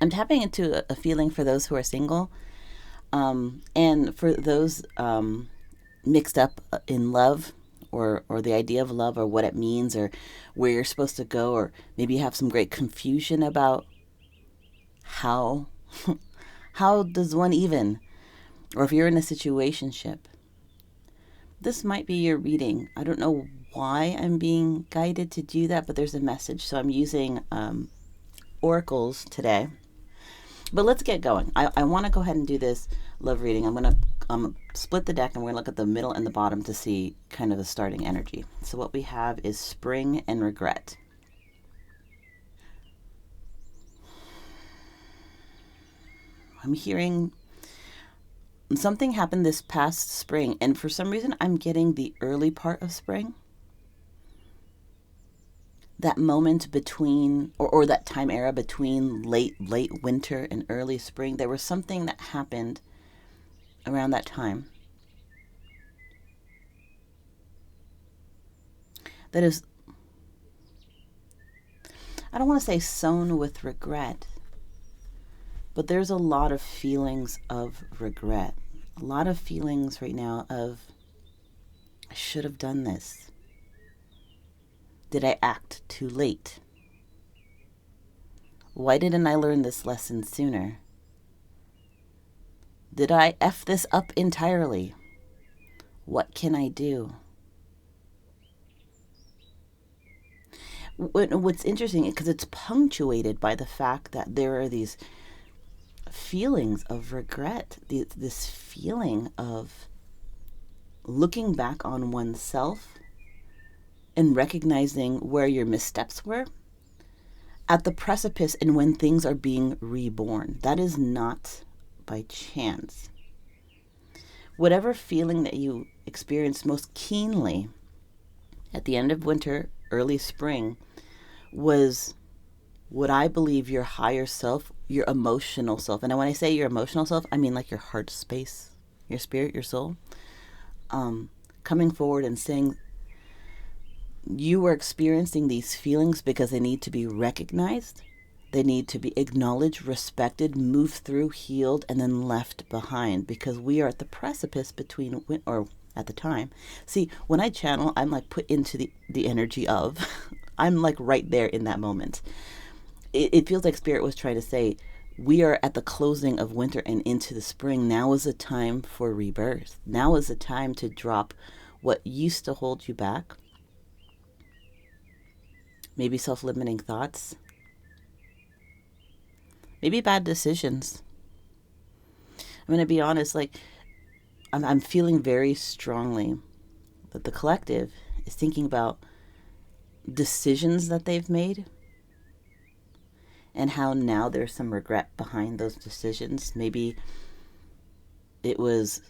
I'm tapping into a feeling for those who are single, and for those mixed up in love, or the idea of love, or what it means, or where you're supposed to go, or maybe you have some great confusion about how how does one even, or if you're in a situationship, this might be your reading. I don't know why I'm being guided to do that, but there's a message. So I'm using oracles today. But let's get going. I want to go ahead and do this love reading. I'm going to split the deck, and we're going to look at the middle and the bottom to see kind of the starting energy. So what we have is spring and regret. I'm hearing something happened this past spring, and for some reason I'm getting the early part of spring. That moment between, or that time era between late winter and early spring. There was something that happened around that time that is, I don't want to say sown with regret, but there's a lot of feelings of regret. A lot of feelings right now of, I should have done this. Did I act too late? Why didn't I learn this lesson sooner? Did I F this up entirely? What can I do? What's interesting, because it's punctuated by the fact that there are these feelings of regret, this feeling of looking back on oneself and recognizing where your missteps were at the precipice and when things are being reborn. That is not by chance. Whatever feeling that you experienced most keenly at the end of winter, early spring, was what I believe your higher self, your emotional self, and when I say your emotional self, I mean like your heart space, your spirit, your soul, coming forward and saying, you were experiencing these feelings because they need to be recognized. They need to be acknowledged, respected, moved through, healed, and then left behind, because we are at the precipice between, or at the time. See, when I channel, I'm like put into the energy of, I'm like right there in that moment. It feels like Spirit was trying to say, we are at the closing of winter and into the spring. Now is the time for rebirth. Now is the time to drop what used to hold you back. Maybe self-limiting thoughts. Maybe bad decisions. I'm going to be honest, like, I'm feeling very strongly that the collective is thinking about decisions that they've made and how now there's some regret behind those decisions. Maybe it was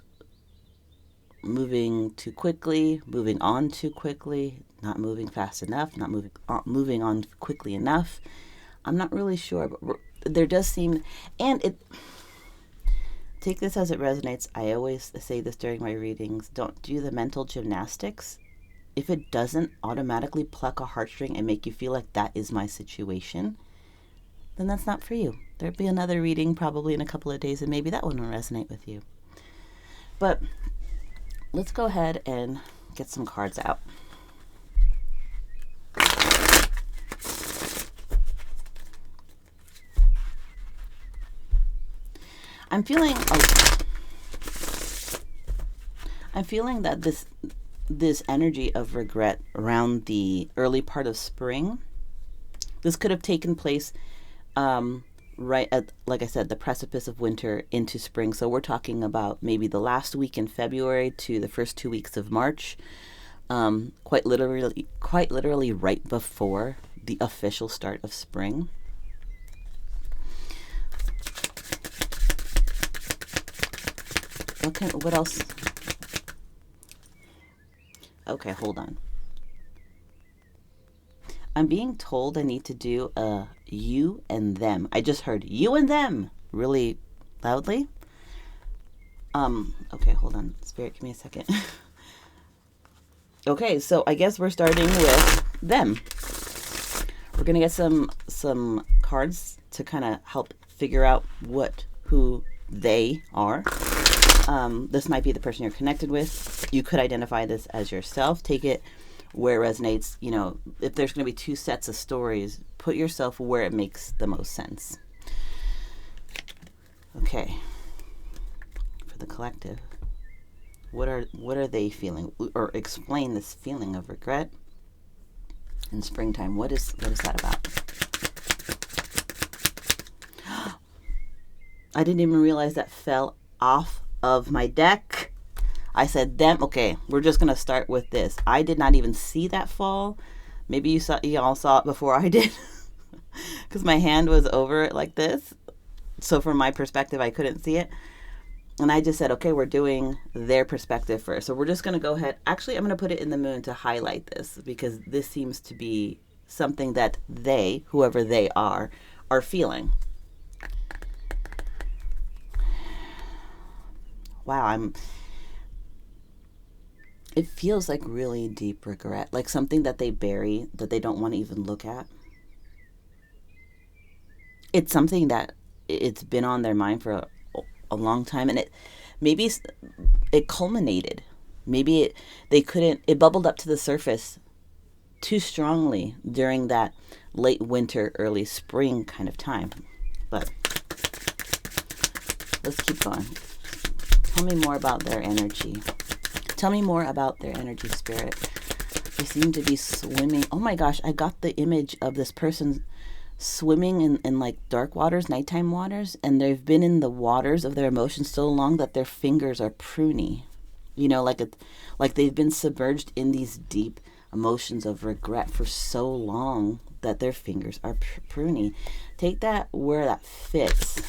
moving too quickly, moving on too quickly, not moving fast enough, not moving on quickly enough. I'm not really sure, but there does seem, and it, take this as it resonates. I always say this during my readings, don't do the mental gymnastics. If it doesn't automatically pluck a heartstring and make you feel like that is my situation, then that's not for you. There'll be another reading probably in a couple of days, and maybe that one will resonate with you. But let's go ahead and get some cards out. I'm feeling that this energy of regret around the early part of spring, this could have taken place right at, like I said, the precipice of winter into spring. So we're talking about maybe the last week in February to the first 2 weeks of March, quite literally right before the official start of spring. What else? Okay, hold on. I'm being told I need to do a you and them. I just heard you and them really loudly. Okay, hold on. Spirit, give me a second. Okay, so I guess we're starting with them. We're gonna get some cards to kind of help figure out who they are. This might be the person you're connected with. You could identify this as yourself. Take it where it resonates. You know, if there's going to be two sets of stories, put yourself where it makes the most sense. Okay. For the collective, what are they feeling? Or explain this feeling of regret in springtime. What is that about? I didn't even realize that fell off of my deck. I said, okay, we're just going to start with this. I did not even see that fall. Maybe you all saw it before I did. Because my hand was over it like this. So from my perspective, I couldn't see it. And I just said, okay, we're doing their perspective first. So we're just going to go ahead. Actually, I'm going to put it in the moon to highlight this, because this seems to be something that they, whoever they are feeling. Wow, it feels like really deep regret, like something that they bury, that they don't want to even look at. It's something that it's been on their mind for a long time, and it culminated. Maybe it bubbled up to the surface too strongly during that late winter, early spring kind of time. But let's keep going. Tell me more about their energy. Tell me more about their energy, Spirit. They seem to be swimming. Oh my gosh, I got the image of this person swimming in like dark waters, nighttime waters, and they've been in the waters of their emotions so long that their fingers are pruny. You know, like they've been submerged in these deep emotions of regret for so long that their fingers are pruny. Take that where that fits.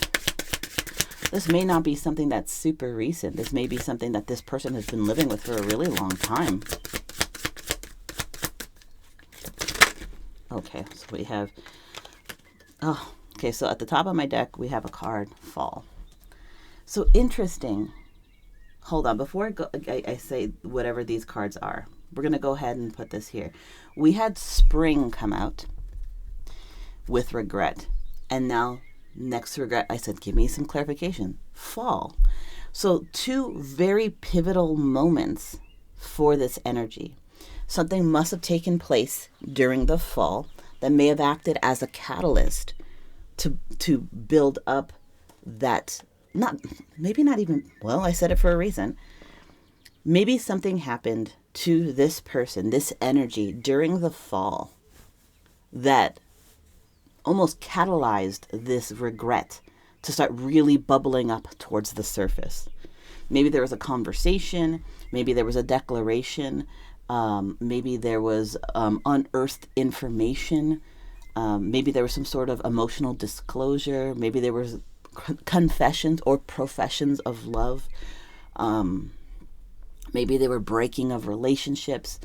This may not be something that's super recent. This may be something that this person has been living with for a really long time. Okay, so we have... so at the top of my deck, we have a card, Fall. So interesting. Hold on, before I say whatever these cards are, we're going to go ahead and put this here. We had Spring come out with regret, and now next to regret, I said, give me some clarification. Fall. So two very pivotal moments for this energy. Something must have taken place during the fall that may have acted as a catalyst to build up that, I said it for a reason. Maybe something happened to this person, this energy during the fall that almost catalyzed this regret to start really bubbling up towards the surface. Maybe there was a conversation, maybe there was a declaration, maybe there was unearthed information, maybe there was some sort of emotional disclosure, maybe there was confessions or professions of love, maybe they were breaking of relationships.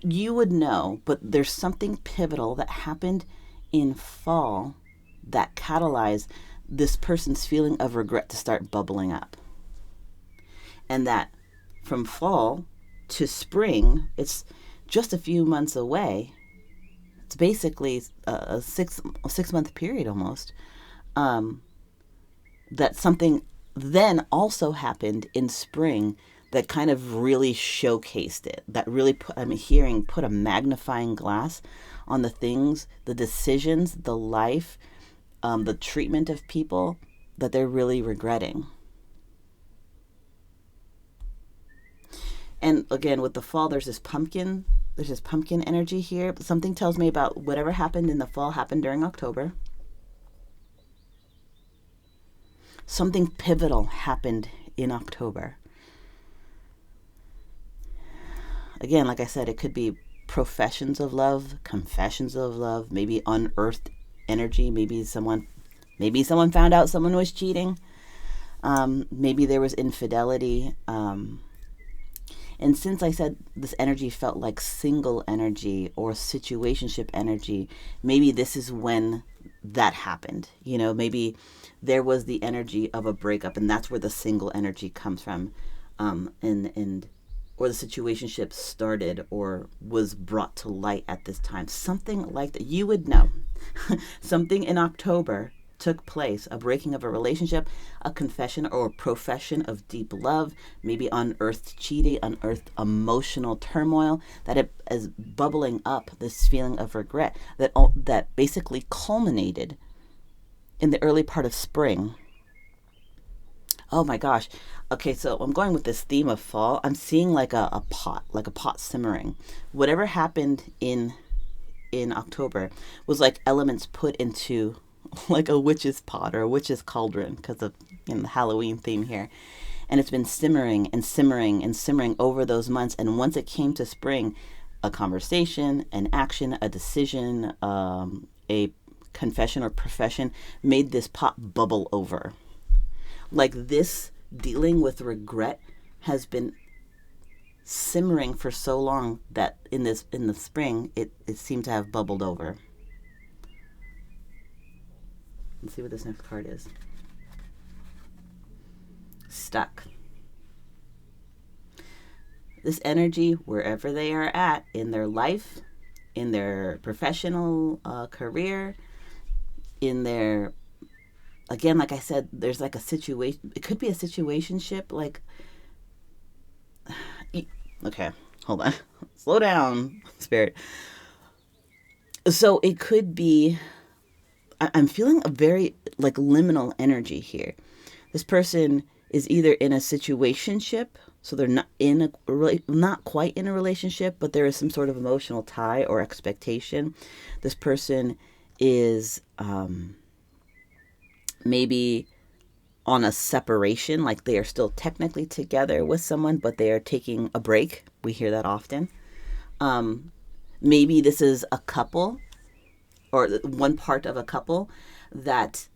You would know, but there's something pivotal that happened in fall that catalyzed this person's feeling of regret to start bubbling up. And that from fall to spring, it's just a few months away. It's basically a 6 month period almost. That something then also happened in spring that kind of really showcased it, that really put a magnifying glass on the things, the decisions, the life, the treatment of people that they're really regretting. And again, with the fall, there's this pumpkin energy here. Something tells me about whatever happened in the fall happened during October. Something pivotal happened in October. Again, like I said, it could be professions of love, confessions of love, maybe unearthed energy. Maybe someone found out someone was cheating. Maybe there was infidelity. And since I said this energy felt like single energy or situationship energy, maybe this is when that happened. You know, maybe there was the energy of a breakup, and that's where the single energy comes from. And or the situationship started or was brought to light at this time. Something like that. You would know. Something in October took place, a breaking of a relationship, a confession or a profession of deep love, maybe unearthed cheating, unearthed emotional turmoil that is bubbling up, this feeling of regret that basically culminated in the early part of spring. Oh my gosh. Okay, so I'm going with this theme of fall. I'm seeing like a pot simmering. Whatever happened in October was like elements put into like a witch's pot or a witch's cauldron because of the Halloween theme here. And it's been simmering and simmering and simmering over those months. And once it came to spring, a conversation, an action, a decision, a confession or profession made this pot bubble over. Like this dealing with regret has been simmering for so long that in the spring it seemed to have bubbled over. Let's see what this next card is. Stuck. This energy, wherever they are at in their life, in their professional career, in their, again, like I said, there's like a situation, it could be a situationship, like, okay, hold on, slow down, Spirit. So it could be, I'm feeling a very like liminal energy here. This person is either in a situationship, so they're not quite in a relationship, but there is some sort of emotional tie or expectation. This person is maybe on a separation, like they are still technically together with someone, but they are taking a break. We hear that often. Maybe this is a couple or one part of a couple that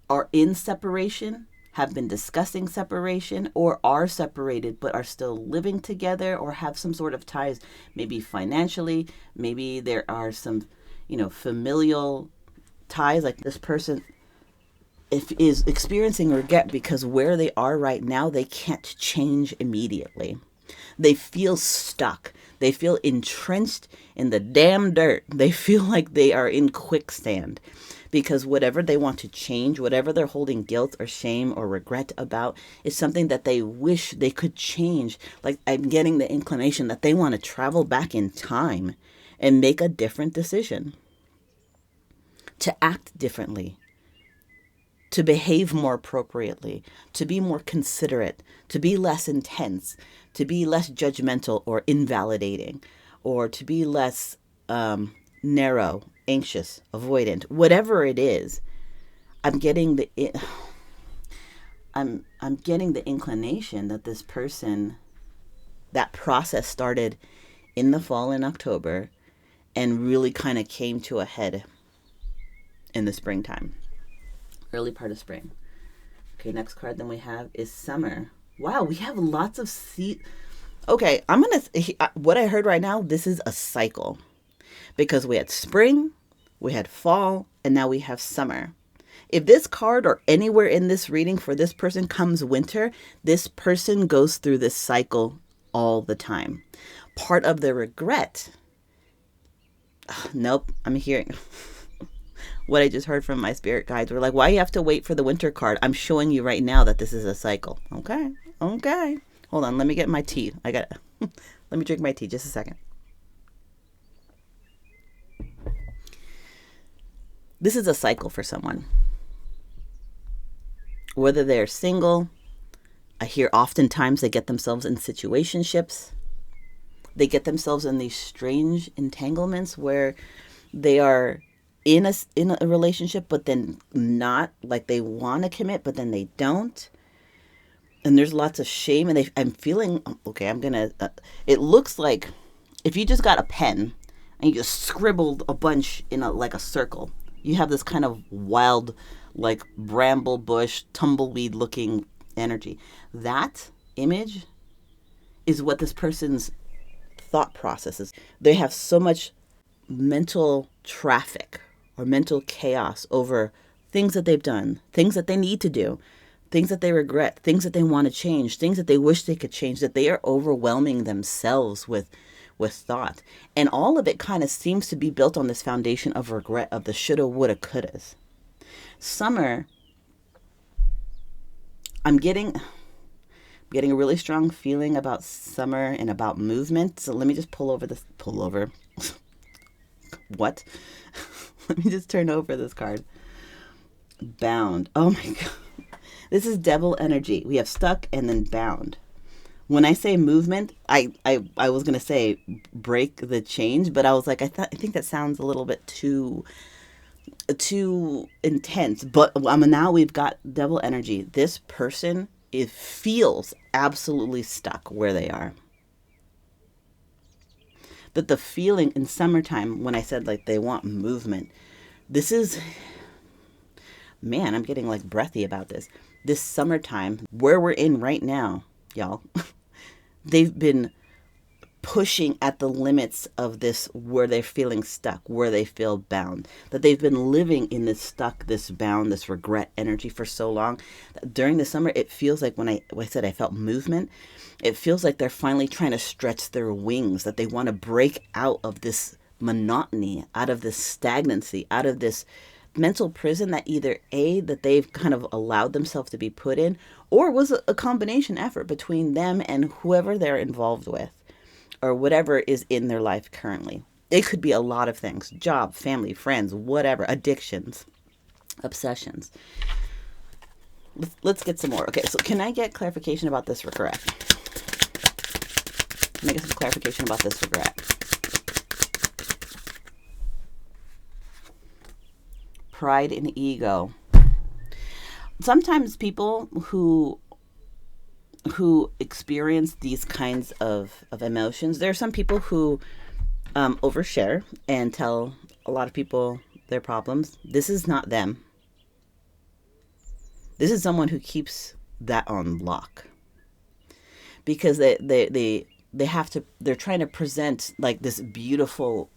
are in separation, have been discussing separation, or are separated but are still living together or have some sort of ties, maybe financially, maybe there are some, familial ties. Like this person is experiencing regret because where they are right now, they can't change immediately. They feel stuck. They feel entrenched in the damn dirt. They feel like they are in quicksand because whatever they want to change, whatever they're holding guilt or shame or regret about is something that they wish they could change. Like I'm getting the inclination that they want to travel back in time and make a different decision, to act differently, to behave more appropriately, to be more considerate, to be less intense, to be less judgmental or invalidating, or to be less narrow, anxious, avoidant, whatever it is. I'm getting the inclination that this person, that process started in the fall in October and really kind of came to a head in the springtime. Early part of spring. Okay, next card then we have is summer. Wow, we have lots of Okay, what I heard right now, this is a cycle. Because we had spring, we had fall, and now we have summer. If this card or anywhere in this reading for this person comes winter, this person goes through this cycle all the time. Part of the regret, nope, I'm hearing what I just heard from my spirit guides. Were like, why you have to wait for the winter card? I'm showing you right now that this is a cycle. Okay. Hold on, let me get my tea. Let me drink my tea just a second. This is a cycle for someone. Whether they're single, I hear oftentimes they get themselves in situationships. They get themselves in these strange entanglements where they are in a relationship, but then not, like they want to commit, but then they don't. And there's lots of shame, and I'm feeling, okay, it looks like if you just got a pen and you just scribbled a bunch in like a circle, you have this kind of wild, like bramble bush, tumbleweed looking energy. That image is what this person's thought process is. They have so much mental traffic or mental chaos over things that they've done, things that they need to do, things that they regret, things that they want to change, things that they wish they could change, that they are overwhelming themselves with thought. And all of it kind of seems to be built on this foundation of regret, of the shoulda, woulda, couldas. Summer, I'm getting a really strong feeling about summer and about movement. So let me just pull over. What? Let me just turn over this card. Bound. Oh my God. This is devil energy. We have stuck and then bound. When I say movement, I was going to say break the change, but I was like, I think that sounds a little bit too intense. But now we've got devil energy. This person, it feels absolutely stuck where they are. That the feeling in summertime, when I said like they want movement, this is, man, I'm getting like breathy about this. This summertime, where we're in right now, y'all, they've been pushing at the limits of this, where they're feeling stuck, where they feel bound, that they've been living in this stuck, this bound, this regret energy for so long. During the summer, it feels like when I said I felt movement, it feels like they're finally trying to stretch their wings, that they want to break out of this monotony, out of this stagnancy, out of this mental prison that either that they've kind of allowed themselves to be put in, or was a combination effort between them and whoever they're involved with, or whatever is in their life currently. It could be a lot of things: job, family, friends, whatever, addictions, obsessions. Let's get some more. Okay, so can I get clarification about this regret? Can I get some clarification about this regret? Pride and ego. Sometimes people who experience these kinds of emotions, there are some people who overshare and tell a lot of people their problems. This is not them. This is someone who keeps that on lock, because they have to, they're trying to present like this beautiful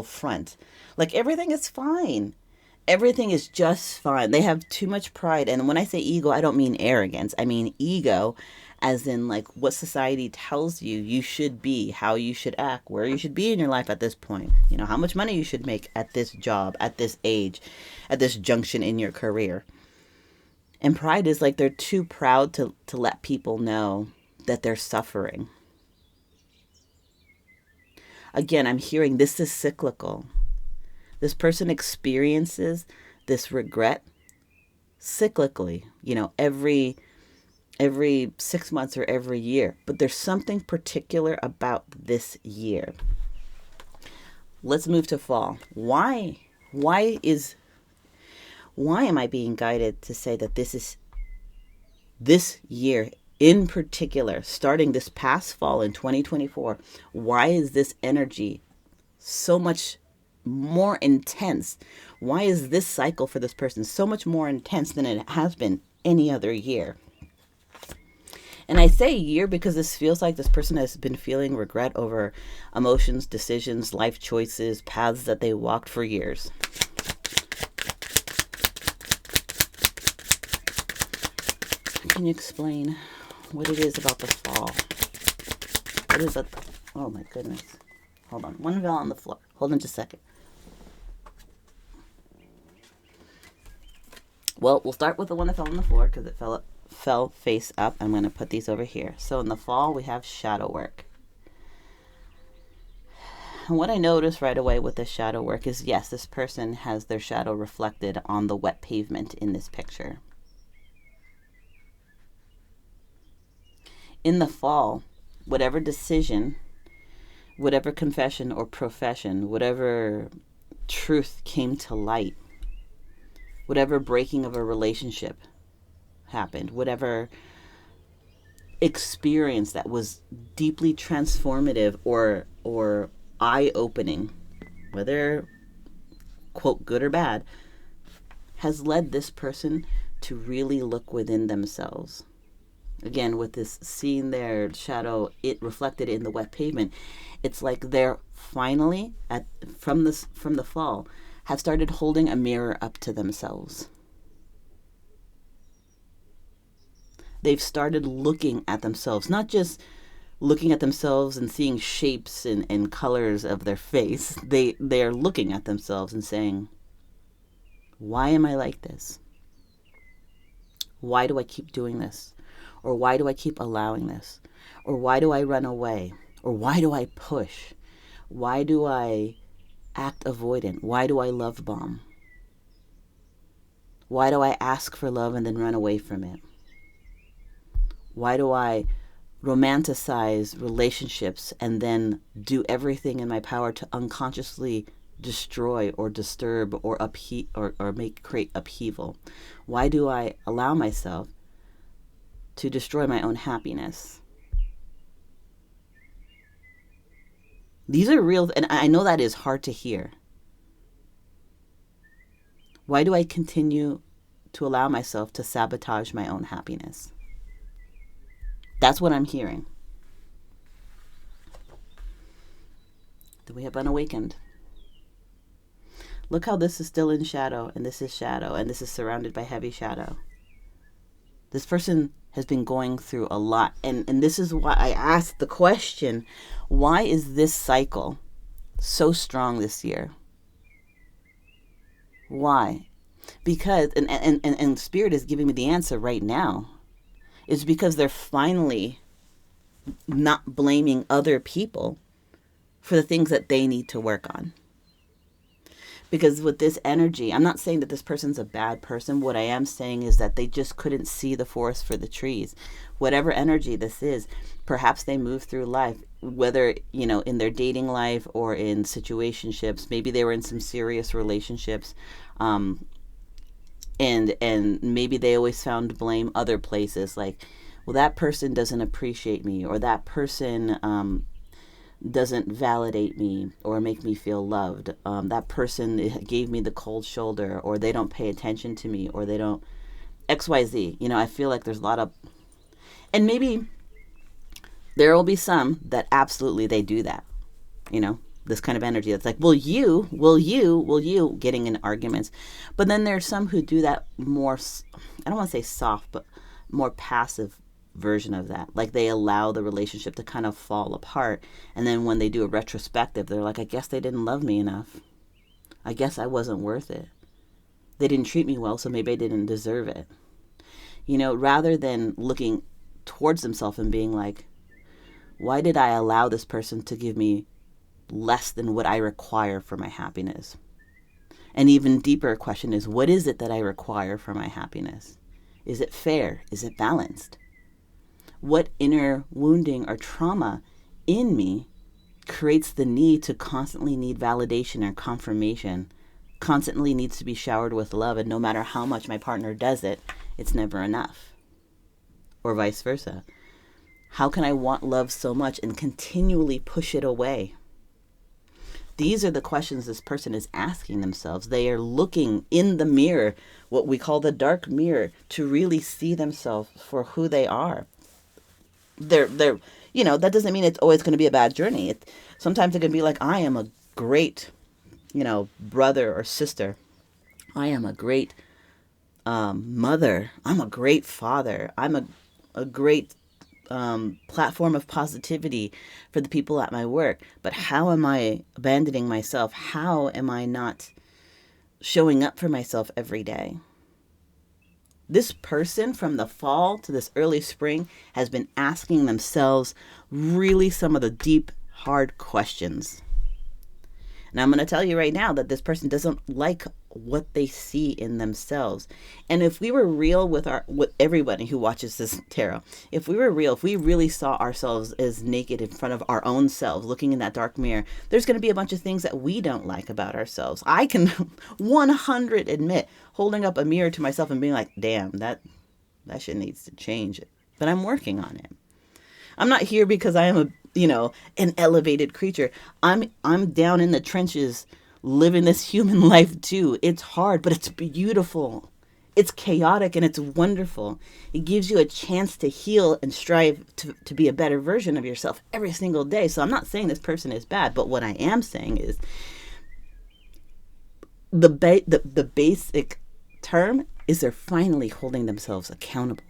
front, like everything is fine. Everything is just fine. They have too much pride. And when I say ego, I don't mean arrogance. I mean ego as in like what society tells you should be, how you should act, where you should be in your life at this point. You know, how much money you should make at this job, at this age, at this junction in your career. And pride is like they're too proud to let people know that they're suffering. Again, I'm hearing this is cyclical. This person experiences this regret cyclically, you know, every 6 months or every year. But there's something particular about this year. Let's move to fall. Why am I being guided to say that this year in particular, starting this past fall in 2024, why is this energy so much more intense? Why is this cycle for this person so much more intense than it has been any other year? And I say year because this feels like this person has been feeling regret over emotions, decisions, life choices, paths that they walked for years. Can you explain what it is about the fall? What is it? Oh my goodness. Hold on. One fell on the floor. Hold on just a second. Well, we'll start with the one that fell on the floor because it fell face up. I'm going to put these over here. So in the fall, we have shadow work. And what I noticed right away with this shadow work is, yes, this person has their shadow reflected on the wet pavement in this picture. In the fall, whatever decision, whatever confession or profession, whatever truth came to light, whatever breaking of a relationship happened, whatever experience that was deeply transformative or eye-opening, whether, quote, good or bad, has led this person to really look within themselves. Again, with this seeing their shadow, it reflected in the wet pavement, it's like they're finally, from the fall, have started holding a mirror up to themselves. They've started looking at themselves, not just looking at themselves and seeing shapes and colors of their face. They're looking at themselves and saying, why am I like this? Why do I keep doing this? Or why do I keep allowing this? Or why do I run away? Or why do I push? Why do I act avoidant? Why do I love bomb? Why do I ask for love and then run away from it? Why do I romanticize relationships and then do everything in my power to unconsciously destroy or disturb or create upheaval? Why do I allow myself to destroy my own happiness? These are real, and I know that is hard to hear. Why do I continue to allow myself to sabotage my own happiness? That's what I'm hearing. Do we have unawakened? Look how this is still in shadow, and this is shadow, and this is surrounded by heavy shadow. This person has been going through a lot. And this is why I asked the question, why is this cycle so strong this year? Why? Because, and Spirit is giving me the answer right now. It's because they're finally not blaming other people for the things that they need to work on. Because with this energy, I'm not saying that this person's a bad person. What I am saying is that they just couldn't see the forest for the trees. Whatever energy this is, perhaps they move through life, whether, in their dating life or in situationships. Maybe they were in some serious relationships. And maybe they always found blame other places. Like, well, that person doesn't appreciate me, or that person doesn't validate me or make me feel loved. That person gave me the cold shoulder, or they don't pay attention to me, or they don't XYZ. I feel like there's a lot of, and maybe there will be some that absolutely they do that, this kind of energy that's like, will you, getting in arguments. But then there's some who do that more, I don't want to say soft, but more passive version of that. Like, they allow the relationship to kind of fall apart, and then when they do a retrospective, they're like, I guess they didn't love me enough. I guess I wasn't worth it. They didn't treat me well, so maybe I didn't deserve it. Rather than looking towards themselves and being like, why did I allow this person to give me less than what I require for my happiness? An even deeper question is, what is it that I require for my happiness? Is it fair? Is it balanced? What inner wounding or trauma in me creates the need to constantly need validation or confirmation, constantly needs to be showered with love, and no matter how much my partner does it, it's never enough? Or vice versa. How can I want love so much and continually push it away? These are the questions this person is asking themselves. They are looking in the mirror, what we call the dark mirror, to really see themselves for who they are. They're that doesn't mean it's always going to be a bad journey. Sometimes it can be like, I am a great, brother or sister. I am a great mother. I'm a great father. I'm a great platform of positivity for the people at my work. But how am I abandoning myself? How am I not showing up for myself every day? This person from the fall to this early spring has been asking themselves really some of the deep, hard questions. And I'm going to tell you right now that this person doesn't like what they see in themselves. And if we were real with everybody who watches this tarot, if we were real, if we really saw ourselves as naked in front of our own selves, looking in that dark mirror, there's going to be a bunch of things that we don't like about ourselves. I can 100 admit holding up a mirror to myself and being like, damn, that shit needs to change. But I'm working on it. I'm not here because I am an elevated creature. I'm down in the trenches living this human life too. It's hard, but it's beautiful. It's chaotic and it's wonderful. It gives you a chance to heal and strive to be a better version of yourself every single day. So I'm not saying this person is bad, but what I am saying is the basic term is they're finally holding themselves accountable.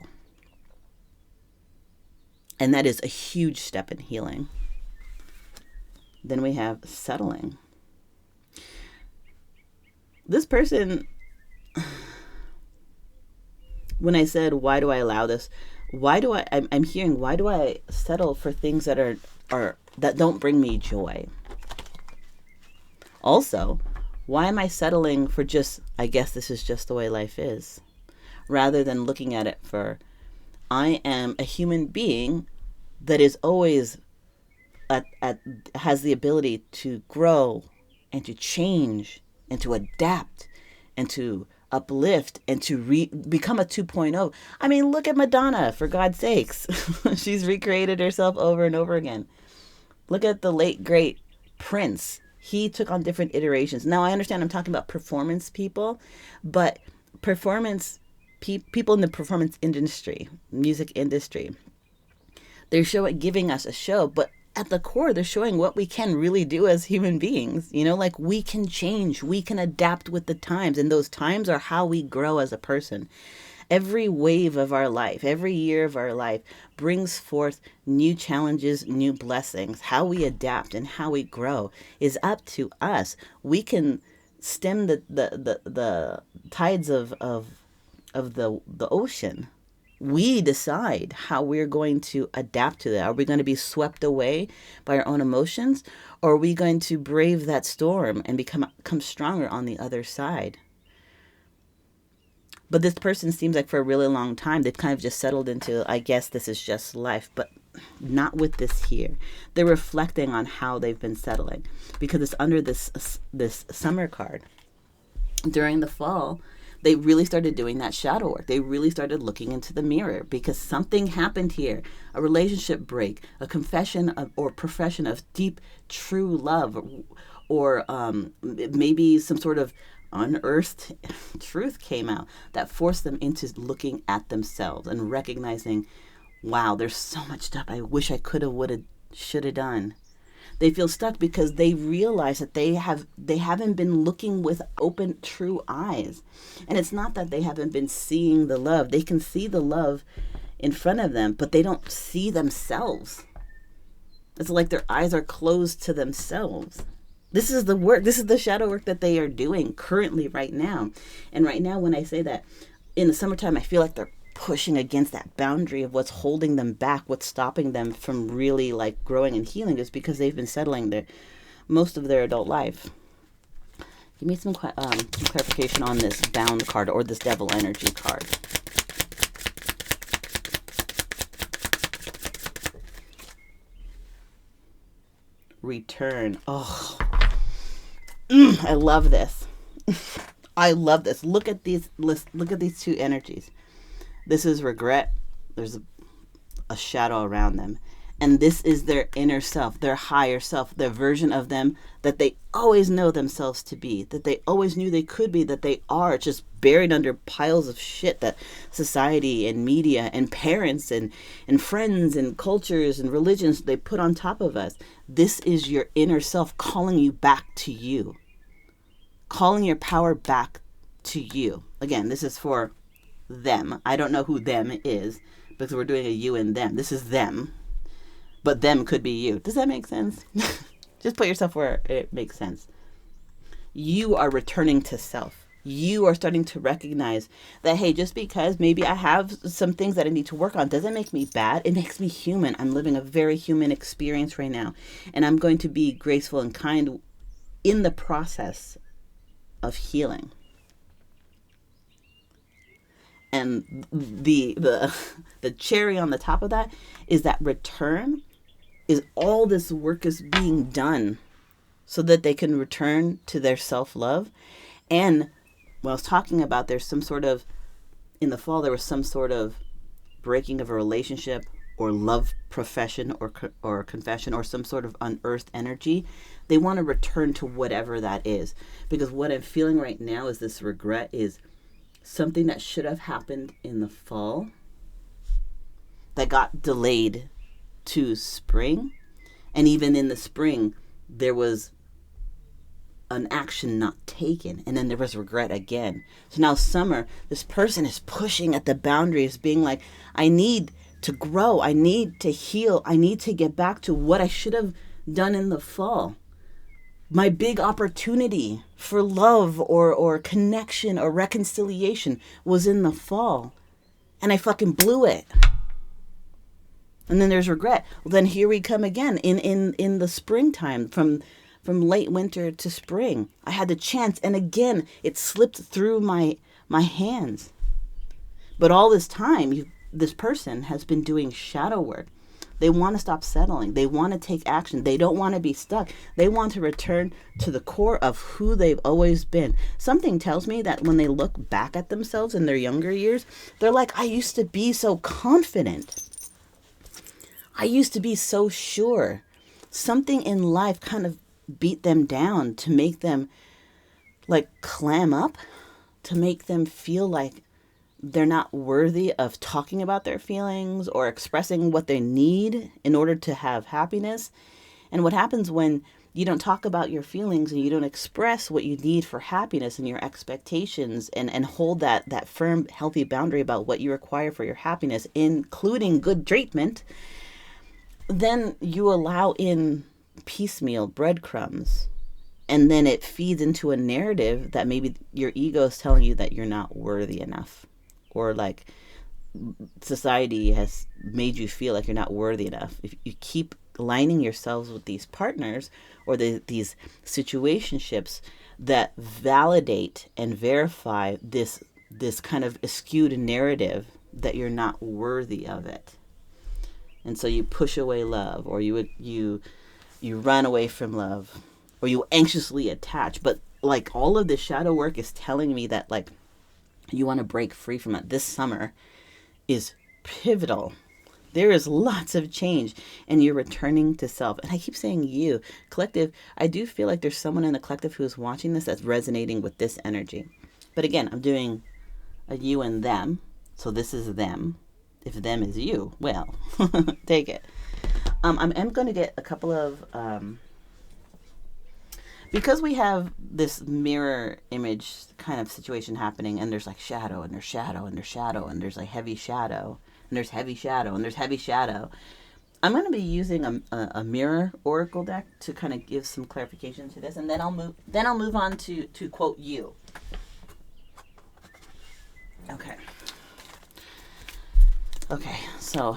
And that is a huge step in healing. Then we have settling. This person, when I said, why do I allow this? I'm hearing, why do I settle for things that are that don't bring me joy? Also, why am I settling for just, I guess this is just the way life is, rather than looking at it for, I am a human being that is always has the ability to grow and to change and to adapt and to uplift and to become a 2.0. I mean, look at Madonna, for God's sakes. She's recreated herself over and over again. Look at the late, great Prince. He took on different iterations. Now, I understand I'm talking about performance people, but performance people in the performance industry, music industry, they're giving us a show, but at the core, they're showing what we can really do as human beings. You know, like we can change, we can adapt with the times, and those times are how we grow as a person. Every wave of our life, every year of our life brings forth new challenges, new blessings. How we adapt and how we grow is up to us. We can stem the tides of the ocean. We decide how we're going to adapt to that. Are we going to be swept away by our own emotions, or are we going to brave that storm and become stronger on the other side? But this person seems like for a really long time, they've kind of just settled into, I guess this is just life, but not with this here. They're reflecting on how they've been settling because it's under this summer card. During the fall, they really started doing that shadow work. They really started looking into the mirror because something happened here. A relationship break, a confession or profession of deep, true love, or maybe some sort of unearthed truth came out that forced them into looking at themselves and recognizing, wow, there's so much stuff I wish I could have, would have, should have done. They feel stuck because they realize that they haven't been looking with open, true eyes. And it's not that they haven't been seeing the love. They can see the love in front of them, but they don't see themselves. It's like their eyes are closed to themselves. This is the work. This is the shadow work that they are doing currently right now. And right now, when I say that, in the summertime, I feel like they're pushing against that boundary of what's holding them back, what's stopping them from really like growing and healing, is because they've been settling most of their adult life. Give me some clarification on this bound card or this devil energy card. Return. Oh, I love this. I love this. Look at these two energies. This is regret. There's a shadow around them. And this is their inner self, their higher self, their version of them that they always know themselves to be, that they always knew they could be, that they are, just buried under piles of shit that society and media and parents and friends and cultures and religions, they put on top of us. This is your inner self calling you back to you, calling your power back to you. Again, this is for them. I don't know who them is because we're doing a you and them. This is them. But them could be you. Does that make sense? Just put yourself where it makes sense. You are returning to self. You are starting to recognize that, hey, just because maybe I have some things that I need to work on doesn't make me bad. It makes me human. I'm living a very human experience right now. And I'm going to be graceful and kind in the process of healing. And the cherry on the top of that is that return is all this work is being done so that they can return to their self-love. And when I was talking about there's some sort of, in the fall, there was some sort of breaking of a relationship or love profession or confession or some sort of unearthed energy. They want to return to whatever that is. Because what I'm feeling right now is this regret is something that should have happened in the fall that got delayed to spring. And even in the spring, there was an action not taken. And then there was regret again. So now summer, this person is pushing at the boundaries, being like, I need to grow. I need to heal. I need to get back to what I should have done in the fall. My big opportunity for love or connection or reconciliation was in the fall. And I fucking blew it. And then there's regret. Well, then here we come again in the springtime, from late winter to spring. I had the chance, and again it slipped through my hands. But all this time, this person has been doing shadow work. They want to stop settling. They want to take action. They don't want to be stuck. They want to return to the core of who they've always been. Something tells me that when they look back at themselves in their younger years, they're like, I used to be so confident. I used to be so sure. Something in life kind of beat them down to make them like clam up, to make them feel like they're not worthy of talking about their feelings or expressing what they need in order to have happiness. And what happens when you don't talk about your feelings and you don't express what you need for happiness and your expectations, and hold that firm, healthy boundary about what you require for your happiness, including good treatment, then you allow in piecemeal breadcrumbs. And then it feeds into a narrative that maybe your ego is telling you that you're not worthy enough. Or like society has made you feel like you're not worthy enough. If you keep aligning yourselves with these partners or these situationships that validate and verify this kind of skewed narrative that you're not worthy of it. And so you push away love, or you run away from love, or you anxiously attach. But like all of this shadow work is telling me that like you want to break free from it. This summer is pivotal. There is lots of change, and you're returning to self. And I keep saying you, collective. I do feel like there's someone in the collective who's watching this that's resonating with this energy. But again, I'm doing a you and them. So this is them. If them is you, well, take it. I'm going to get a couple of... because we have this mirror image kind of situation happening, and there's like shadow, and there's shadow, and there's shadow, and there's like heavy shadow, and there's heavy shadow, and there's heavy shadow. I'm going to be using a mirror oracle deck to kind of give some clarification to this, and then I'll move on to quote you. Okay, so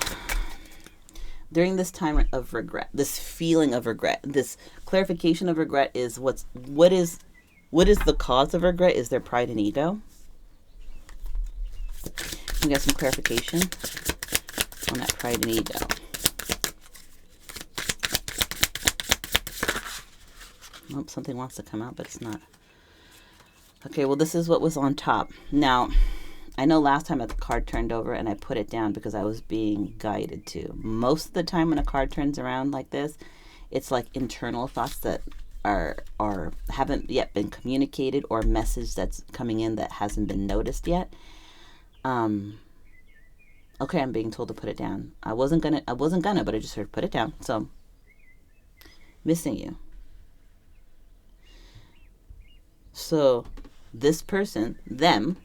during this time of regret, this feeling of regret, this clarification of regret is what is the cause of regret? Is there pride and ego? We got some clarification on that pride and ego. Nope, something wants to come out, but it's not. Okay, well, this is what was on top. Now, I know last time the card turned over and I put it down because I was being guided to. Most of the time when a card turns around like this, it's like internal thoughts that are haven't yet been communicated, or a message that's coming in that hasn't been noticed yet. Okay, I'm being told to put it down. I wasn't gonna, but I just heard put it down. So, missing you. So, this person, them,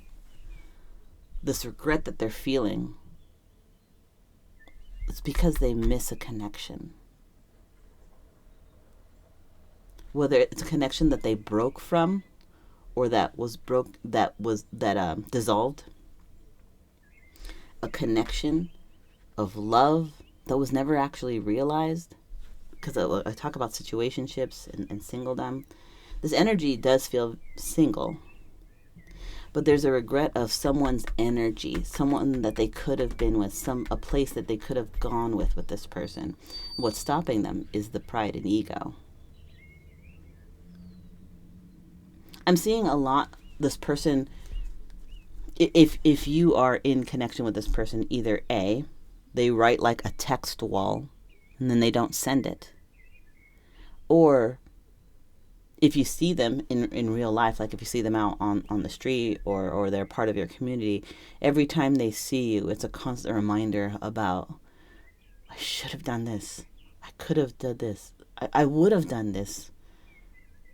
this regret that they're feeling, it's because they miss a connection. Whether it's a connection that they broke from, or that dissolved. A connection of love that was never actually realized. Because I talk about situationships and singledom. This energy does feel single. But there's a regret of someone's energy, someone that they could have been with, a place that they could have gone with this person. What's stopping them is the pride and ego. I'm seeing a lot, this person, if you are in connection with this person, either A, they write like a text wall and then they don't send it. Or if you see them in real life, like if you see them out on the street or they're part of your community, every time they see you, it's a constant reminder about, I should have done this. I could have done this. I would have done this.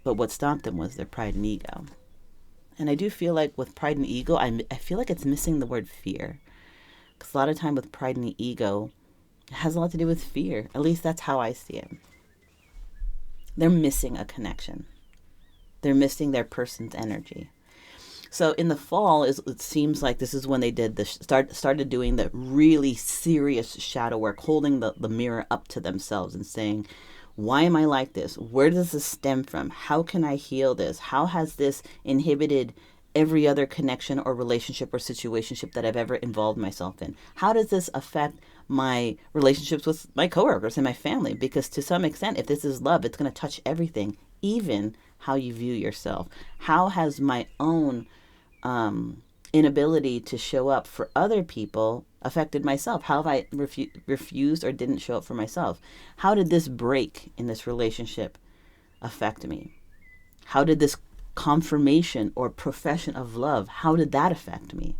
But what stopped them was their pride and ego. And I do feel like with pride and ego, I feel like it's missing the word fear. Because a lot of time with pride and the ego, it has a lot to do with fear. At least that's how I see it. They're missing a connection. They're missing their person's energy. So in the fall, it seems like this is when they did started doing the really serious shadow work, holding the mirror up to themselves and saying, why am I like this? Where does this stem from? How can I heal this? How has this inhibited every other connection or relationship or situationship that I've ever involved myself in? How does this affect my relationships with my coworkers and my family? Because to some extent, if this is love, it's going to touch everything, even how you view yourself. How has my own inability to show up for other people affected myself? How have I refused or didn't show up for myself? How did this break in this relationship affect me? How did this confirmation or profession of love, how did that affect me?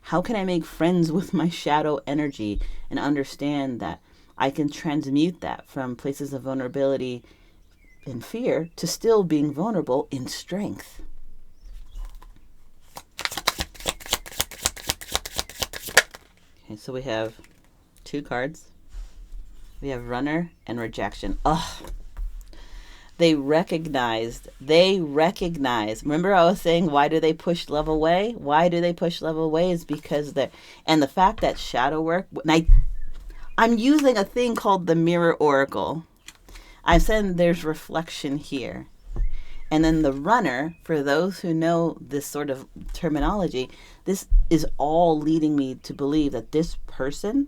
How can I make friends with my shadow energy and understand that I can transmute that from places of vulnerability and fear to still being vulnerable in strength? Okay, so we have 2 cards. We have runner and rejection. Oh, they recognized. Remember I was saying, why do they push love away? Why do they push love away is because and the fact that shadow work, I'm using a thing called the mirror oracle. I said there's reflection here. And then the runner, for those who know this sort of terminology, this is all leading me to believe that this person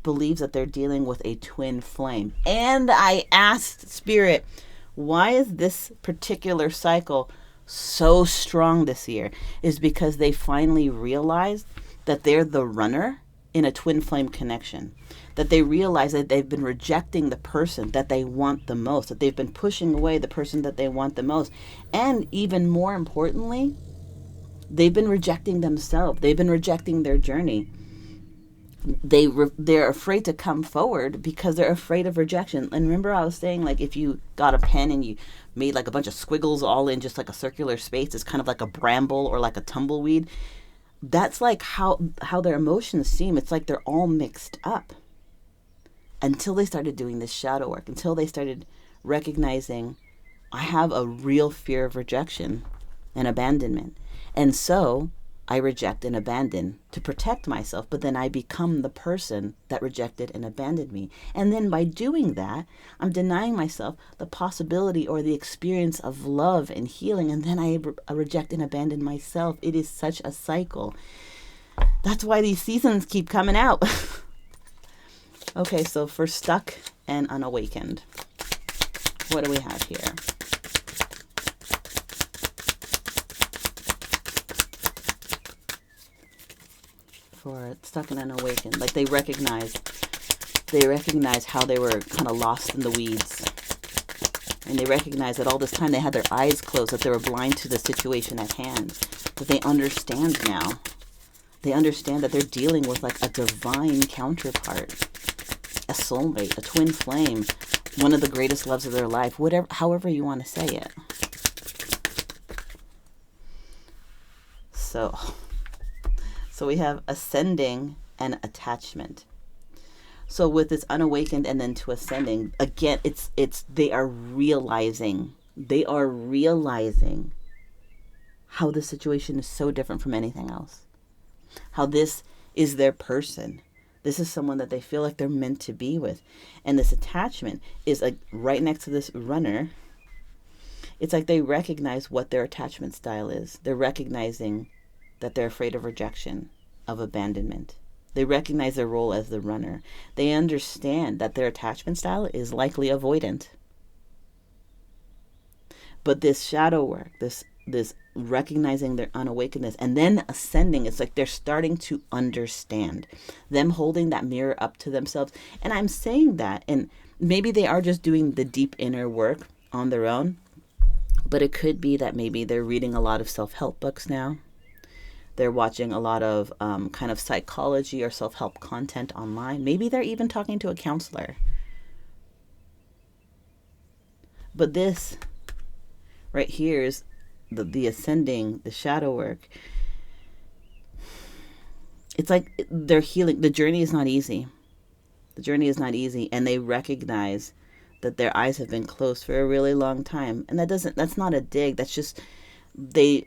believes that they're dealing with a twin flame. And I asked Spirit, why is this particular cycle so strong this year? Is because they finally realized that they're the runner in a twin flame connection. That they realize that they've been rejecting the person that they want the most, that they've been pushing away the person that they want the most. And even more importantly, they've been rejecting themselves. They've been rejecting their journey. They're afraid to come forward because they're afraid of rejection. And remember I was saying, like, if you got a pen and you made like a bunch of squiggles all in just like a circular space, it's kind of like a bramble or like a tumbleweed. That's like how their emotions seem. It's like they're all mixed up. Until they started doing this shadow work, until they started recognizing, I have a real fear of rejection and abandonment. And so I reject and abandon to protect myself, but then I become the person that rejected and abandoned me. And then by doing that, I'm denying myself the possibility or the experience of love and healing, and then I reject and abandon myself. It is such a cycle. That's why these seasons keep coming out. Okay, so for stuck and unawakened, what do we have here? For stuck and unawakened, like they recognize how they were kind of lost in the weeds. And they recognize that all this time they had their eyes closed, that they were blind to the situation at hand. That they understand now. They understand that they're dealing with like a divine counterpart, a soulmate, a twin flame, one of the greatest loves of their life, whatever, however you want to say it. So we have ascending and attachment. So with this unawakened and then to ascending, again, they are realizing how the situation is so different from anything else. How this is their person. This is someone that they feel like they're meant to be with. And this attachment is like right next to this runner. It's like they recognize what their attachment style is. They're recognizing that they're afraid of rejection, of abandonment. They recognize their role as the runner. They understand that their attachment style is likely avoidant. But this shadow work, this recognizing their unawakenedness and then ascending, it's like they're starting to understand. Them holding that mirror up to themselves. And I'm saying that, and maybe they are just doing the deep inner work on their own, but it could be that maybe they're reading a lot of self-help books now. They're watching a lot of kind of psychology or self-help content online. Maybe they're even talking to a counselor. But this right here is the ascending, the shadow work. it's like they're healing. The journey is not easy. The journey is not easy, and they recognize that their eyes have been closed for a really long time. And that's not a dig. That's just they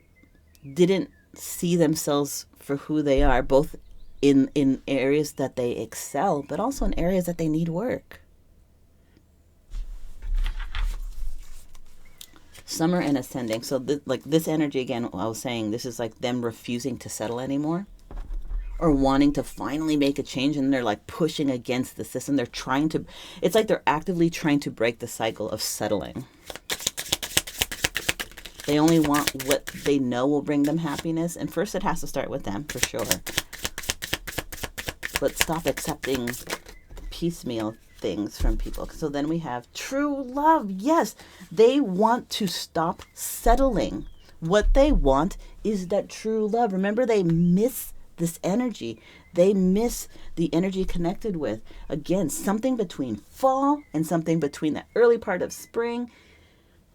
didn't see themselves for who they are, both in areas that they excel, but also in areas that they need work. Summer and ascending. So like this energy again, I was saying, this is like them refusing to settle anymore, or wanting to finally make a change, and they're like pushing against the system. They're trying to, it's like they're actively trying to break the cycle of settling. They only want what they know will bring them happiness. And first it has to start with them, for sure. But stop accepting piecemeal things from people. So then we have true love. Yes, they want to stop settling. What they want is that true love. Remember, they miss this energy. They miss the energy connected with, again, something between fall and something between the early part of spring.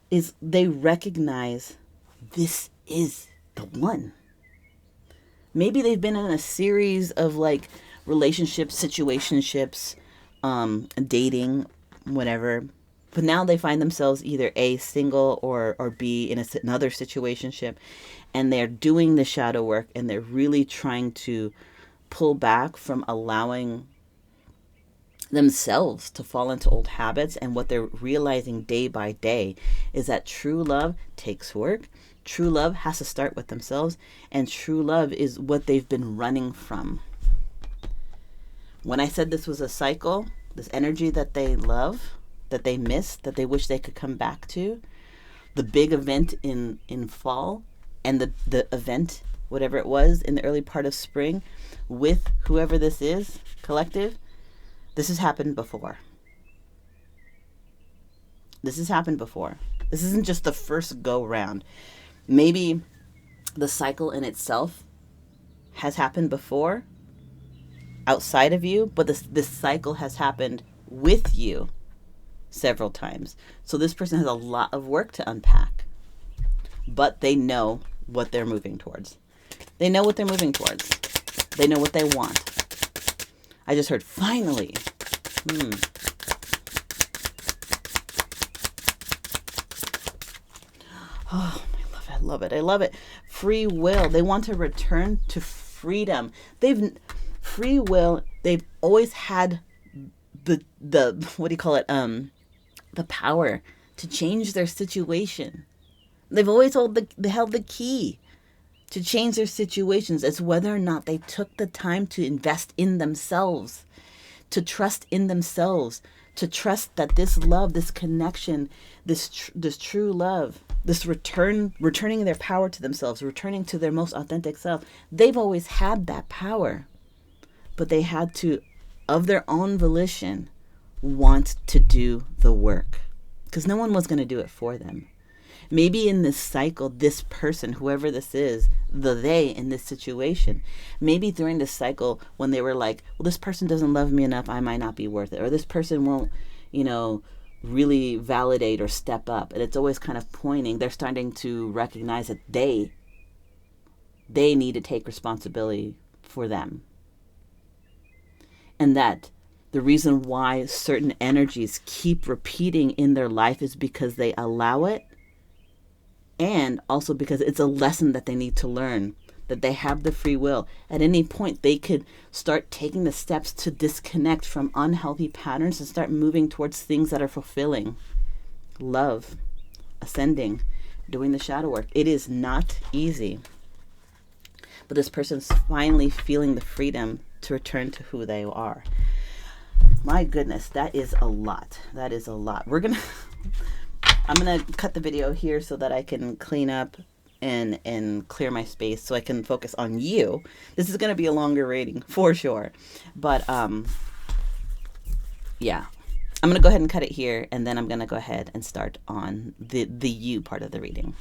Is they recognize this is the one. Maybe they've been in a series of like relationships, situationships, dating, whatever. But now they find themselves either A, single, or B, in another situationship. And they're doing the shadow work, and they're really trying to pull back from allowing themselves to fall into old habits. And what they're realizing day by day is that true love takes work. True love has to start with themselves, and true love is what they've been running from. When I said this was a cycle, this energy that they love, that they miss, that they wish they could come back to, the big event in fall, and the event, whatever it was, in the early part of spring, with whoever this is, collective, this has happened before. This has happened before. This isn't just the first go round. Maybe the cycle in itself has happened before outside of you, but this cycle has happened with you several times. So this person has a lot of work to unpack, but they know what they're moving towards. They know what they're moving towards. They know what they want. I just heard finally. Oh, I love it. I love it. Free will. They want to return to freedom. Free will. They've always had the what do you call it? The power to change their situation. They've always held the key to change their situations. It's whether or not they took the time to invest in themselves, to trust in themselves, to trust that this love, this connection, this true love, this returning their power to themselves, returning to their most authentic self. They've always had that power, but they had to, of their own volition, want to do the work, because no one was going to do it for them. Maybe in this cycle, this person, whoever this is, the they in this situation, maybe during this cycle when they were like, well, this person doesn't love me enough, I might not be worth it. Or this person won't, really validate or step up. And it's always kind of pointing, they're starting to recognize that they need to take responsibility for them. And that the reason why certain energies keep repeating in their life is because they allow it, and also because it's a lesson that they need to learn, that they have the free will. At any point, they could start taking the steps to disconnect from unhealthy patterns and start moving towards things that are fulfilling. Love, ascending, doing the shadow work. It is not easy. But this person's finally feeling the freedom to return to who they are. My goodness, that is a lot. That is a lot. I'm going to cut the video here so that I can clean up and clear my space so I can focus on you. This is going to be a longer reading for sure. But yeah, I'm going to go ahead and cut it here, and then I'm going to go ahead and start on the you part of the reading.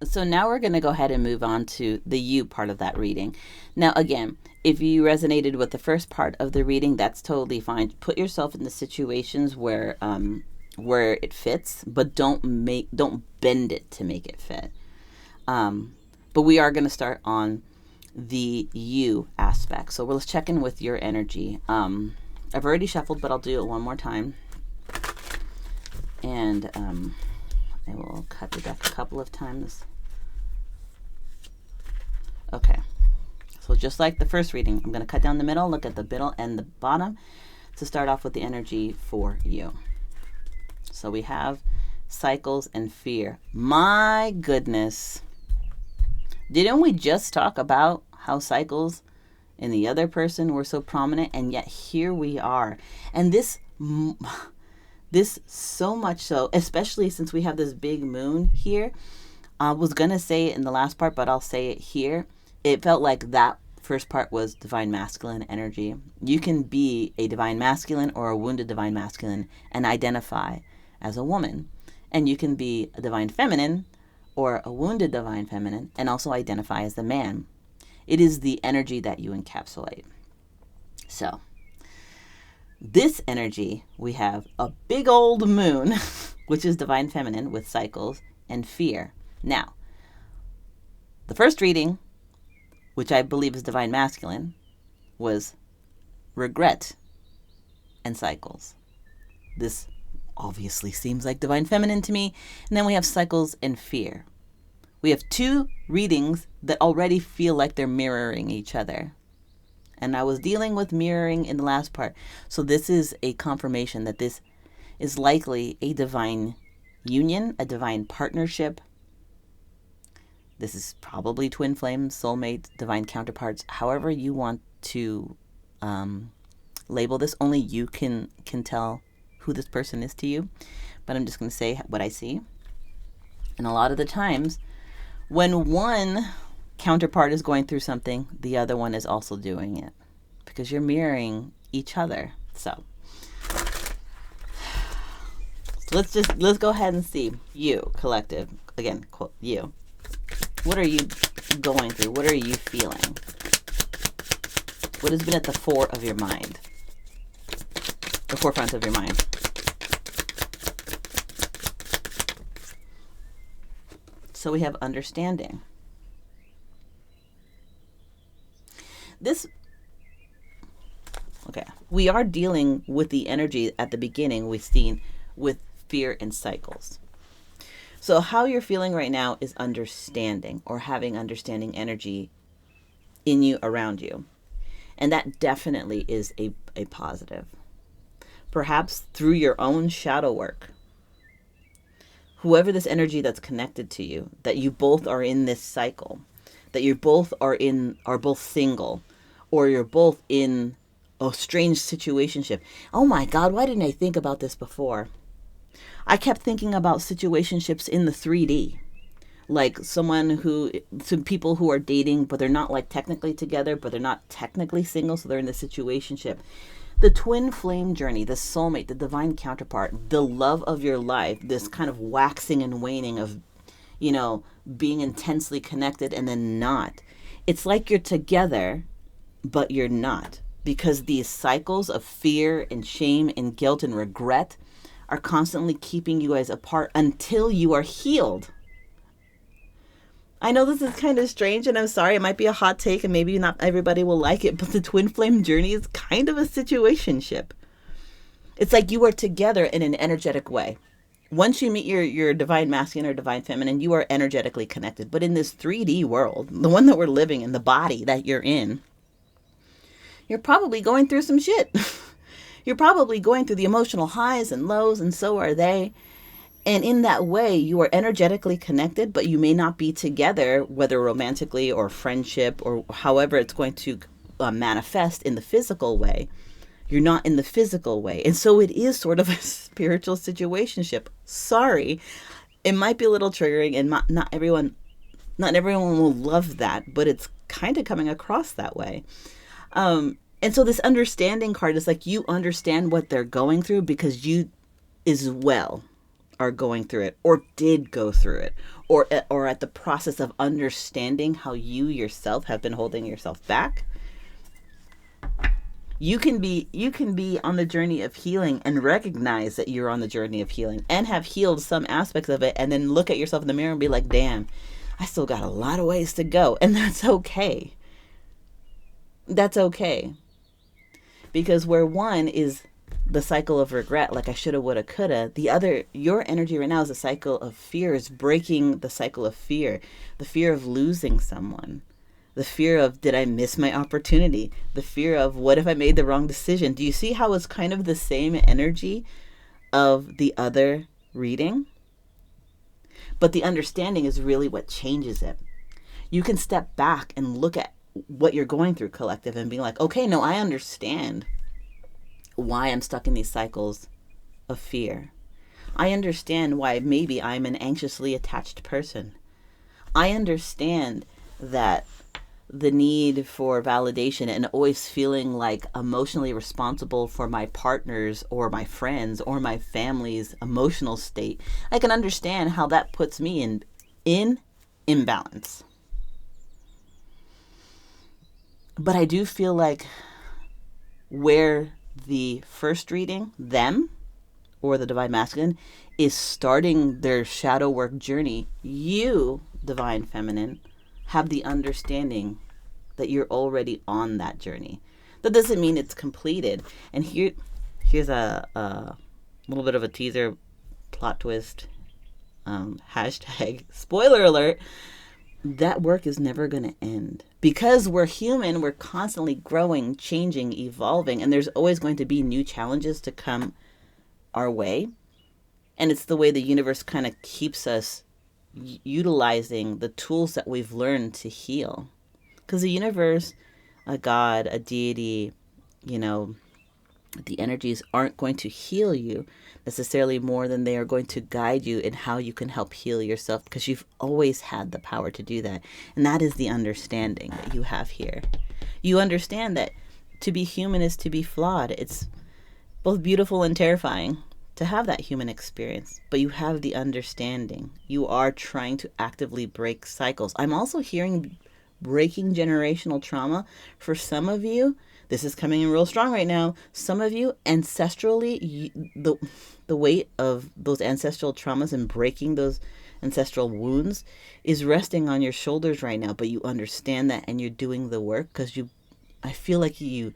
So now we're going to go ahead and move on to the you part of that reading. Now, again, if you resonated with the first part of the reading, that's totally fine. Put yourself in the situations where it fits, but don't bend it to make it fit. But we are going to start on the you aspect. So let's check in with your energy. I've already shuffled, but I'll do it one more time. And I will cut the deck a couple of times. Okay. So just like the first reading, I'm going to cut down the middle, look at the middle and the bottom to start off with the energy for you. So we have cycles and fear. My goodness. Didn't we just talk about how cycles in the other person were so prominent? And yet here we are. And this so much so, especially since we have this big moon here. I was going to say it in the last part, but I'll say it here. It felt like that first part was divine masculine energy. You can be a divine masculine or a wounded divine masculine and identify as a woman. And you can be a divine feminine or a wounded divine feminine and also identify as the man. It is the energy that you encapsulate. So, this energy, we have a big old moon, which is divine feminine with cycles and fear. Now, the first reading, which I believe is divine masculine, was regret and cycles. This obviously seems like divine feminine to me. And then we have cycles and fear. We have two readings that already feel like they're mirroring each other. And I was dealing with mirroring in the last part. So this is a confirmation that this is likely a divine union, a divine partnership. This is probably twin flames, soulmates, divine counterparts, however you want to label this. Only you can tell who this person is to you. But I'm just going to say what I see. And a lot of the times, when one counterpart is going through something, the other one is also doing it. Because you're mirroring each other. So let's go ahead and see. You, collective. Again, quote, you. What are you going through? What are you feeling? What has been at the fore of your mind? The forefront of your mind. So we have understanding. Okay, we are dealing with the energy at the beginning we've seen with fear and cycles. So how you're feeling right now is understanding or having understanding energy in you, around you. And that definitely is a positive. Perhaps through your own shadow work. Whoever this energy that's connected to you, that you both are in this cycle, that you both are both single, or you're both in a strange situationship. Oh my God, why didn't I think about this before? I kept thinking about situationships in the 3D. Like some people who are dating, but they're not like technically together, but they're not technically single, so they're in the situationship. The twin flame journey, the soulmate, the divine counterpart, the love of your life, this kind of waxing and waning of, being intensely connected and then not. It's like you're together, but you're not. Because these cycles of fear and shame and guilt and regret are constantly keeping you guys apart until you are healed. I know this is kind of strange, and I'm sorry, it might be a hot take and maybe not everybody will like it, but the twin flame journey is kind of a situationship. It's like you are together in an energetic way. Once you meet your divine masculine or divine feminine, you are energetically connected. But in this 3D world, the one that we're living in, the body that you're in, you're probably going through some shit. You're probably going through the emotional highs and lows, and so are they. And in that way, you are energetically connected, but you may not be together, whether romantically or friendship or however it's going to manifest in the physical way. You're not in the physical way. And so it is sort of a spiritual situationship. Sorry. It might be a little triggering, and not everyone will love that, but it's kind of coming across that way. And so this understanding card is like you understand what they're going through because you as well are going through it or did go through it or at the process of understanding how you yourself have been holding yourself back. You can be on the journey of healing and recognize that you're on the journey of healing and have healed some aspects of it and then look at yourself in the mirror and be like, damn, I still got a lot of ways to go. And that's okay. That's okay. Because where one is the cycle of regret, like I shoulda, woulda, coulda, the other, your energy right now is a cycle of fear, is breaking the cycle of fear, the fear of losing someone, the fear of, did I miss my opportunity, the fear of, what if I made the wrong decision? Do you see how it's kind of the same energy of the other reading? But the understanding is really what changes it. You can step back and look at what you're going through, collective, and be like, okay, no, I understand why I'm stuck in these cycles of fear. I understand why maybe I'm an anxiously attached person. I understand that the need for validation and always feeling like emotionally responsible for my partner's or my friends or my family's emotional state. I can understand how that puts me in imbalance. But I do feel like where the first reading, them, or the Divine Masculine, is starting their shadow work journey, you, Divine Feminine, have the understanding that you're already on that journey. That doesn't mean it's completed. And here's a little bit of a teaser, plot twist, hashtag spoiler alert. That work is never going to end. Because we're human, we're constantly growing, changing, evolving, and there's always going to be new challenges to come our way. And it's the way the universe kind of keeps us utilizing the tools that we've learned to heal. Because the universe, a God, a deity, the energies aren't going to heal you necessarily more than they are going to guide you in how you can help heal yourself, because you've always had the power to do that. And that is the understanding that you have here. You understand that to be human is to be flawed. It's both beautiful and terrifying to have that human experience, but you have the understanding. You are trying to actively break cycles. I'm also hearing breaking generational trauma for some of you. This is coming in real strong right now. Some of you, ancestrally, the weight of those ancestral traumas and breaking those ancestral wounds is resting on your shoulders right now, but you understand that and you're doing the work because I feel like you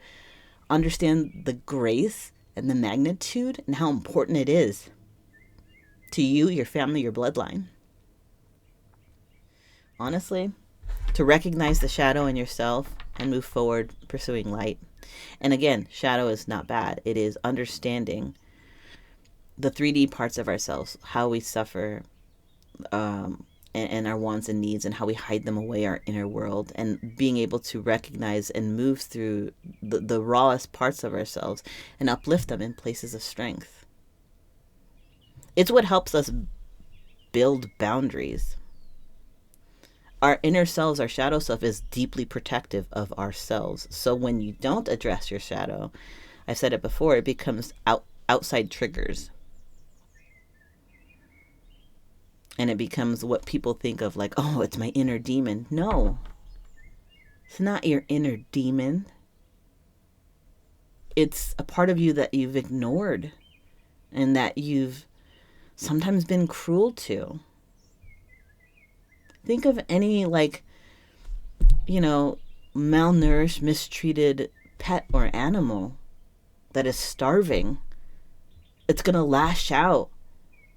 understand the grace and the magnitude and how important it is to you, your family, your bloodline. Honestly, to recognize the shadow in yourself and move forward pursuing light. And again, shadow is not bad. It is understanding the 3D parts of ourselves, how we suffer, and our wants and needs, and how we hide them away, our inner world, and being able to recognize and move through the rawest parts of ourselves and uplift them in places of strength. It's what helps us build boundaries. Our inner selves, our shadow self, is deeply protective of ourselves. So when you don't address your shadow, I've said it before, it becomes outside triggers. And it becomes what people think of like, oh, it's my inner demon. No, it's not your inner demon. It's a part of you that you've ignored and that you've sometimes been cruel to. Think of any malnourished, mistreated pet or animal that is starving. It's going to lash out.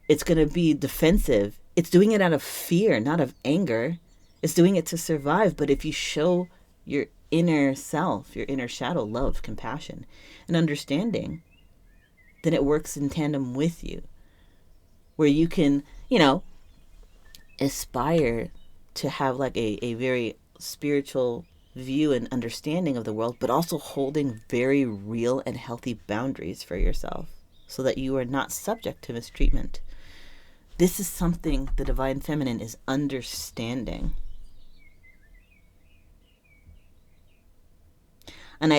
It's going to be defensive. It's doing it out of fear, not of anger. It's doing it to survive. But if you show your inner self, your inner shadow, love, compassion, and understanding, then it works in tandem with you, where you can, aspire to have like a very spiritual view and understanding of the world, but also holding very real and healthy boundaries for yourself so that you are not subject to mistreatment. This is something the Divine Feminine is understanding. And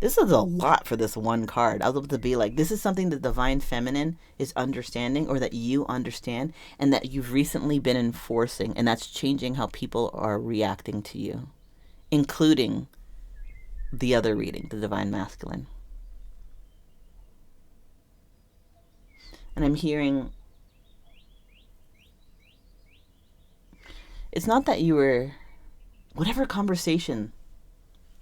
this is a lot for this one card. I was able to be like, this is something the Divine Feminine is understanding, or that you understand, and that you've recently been enforcing, and that's changing how people are reacting to you, including the other reading, the Divine Masculine. And I'm hearing, it's not that you were, whatever conversation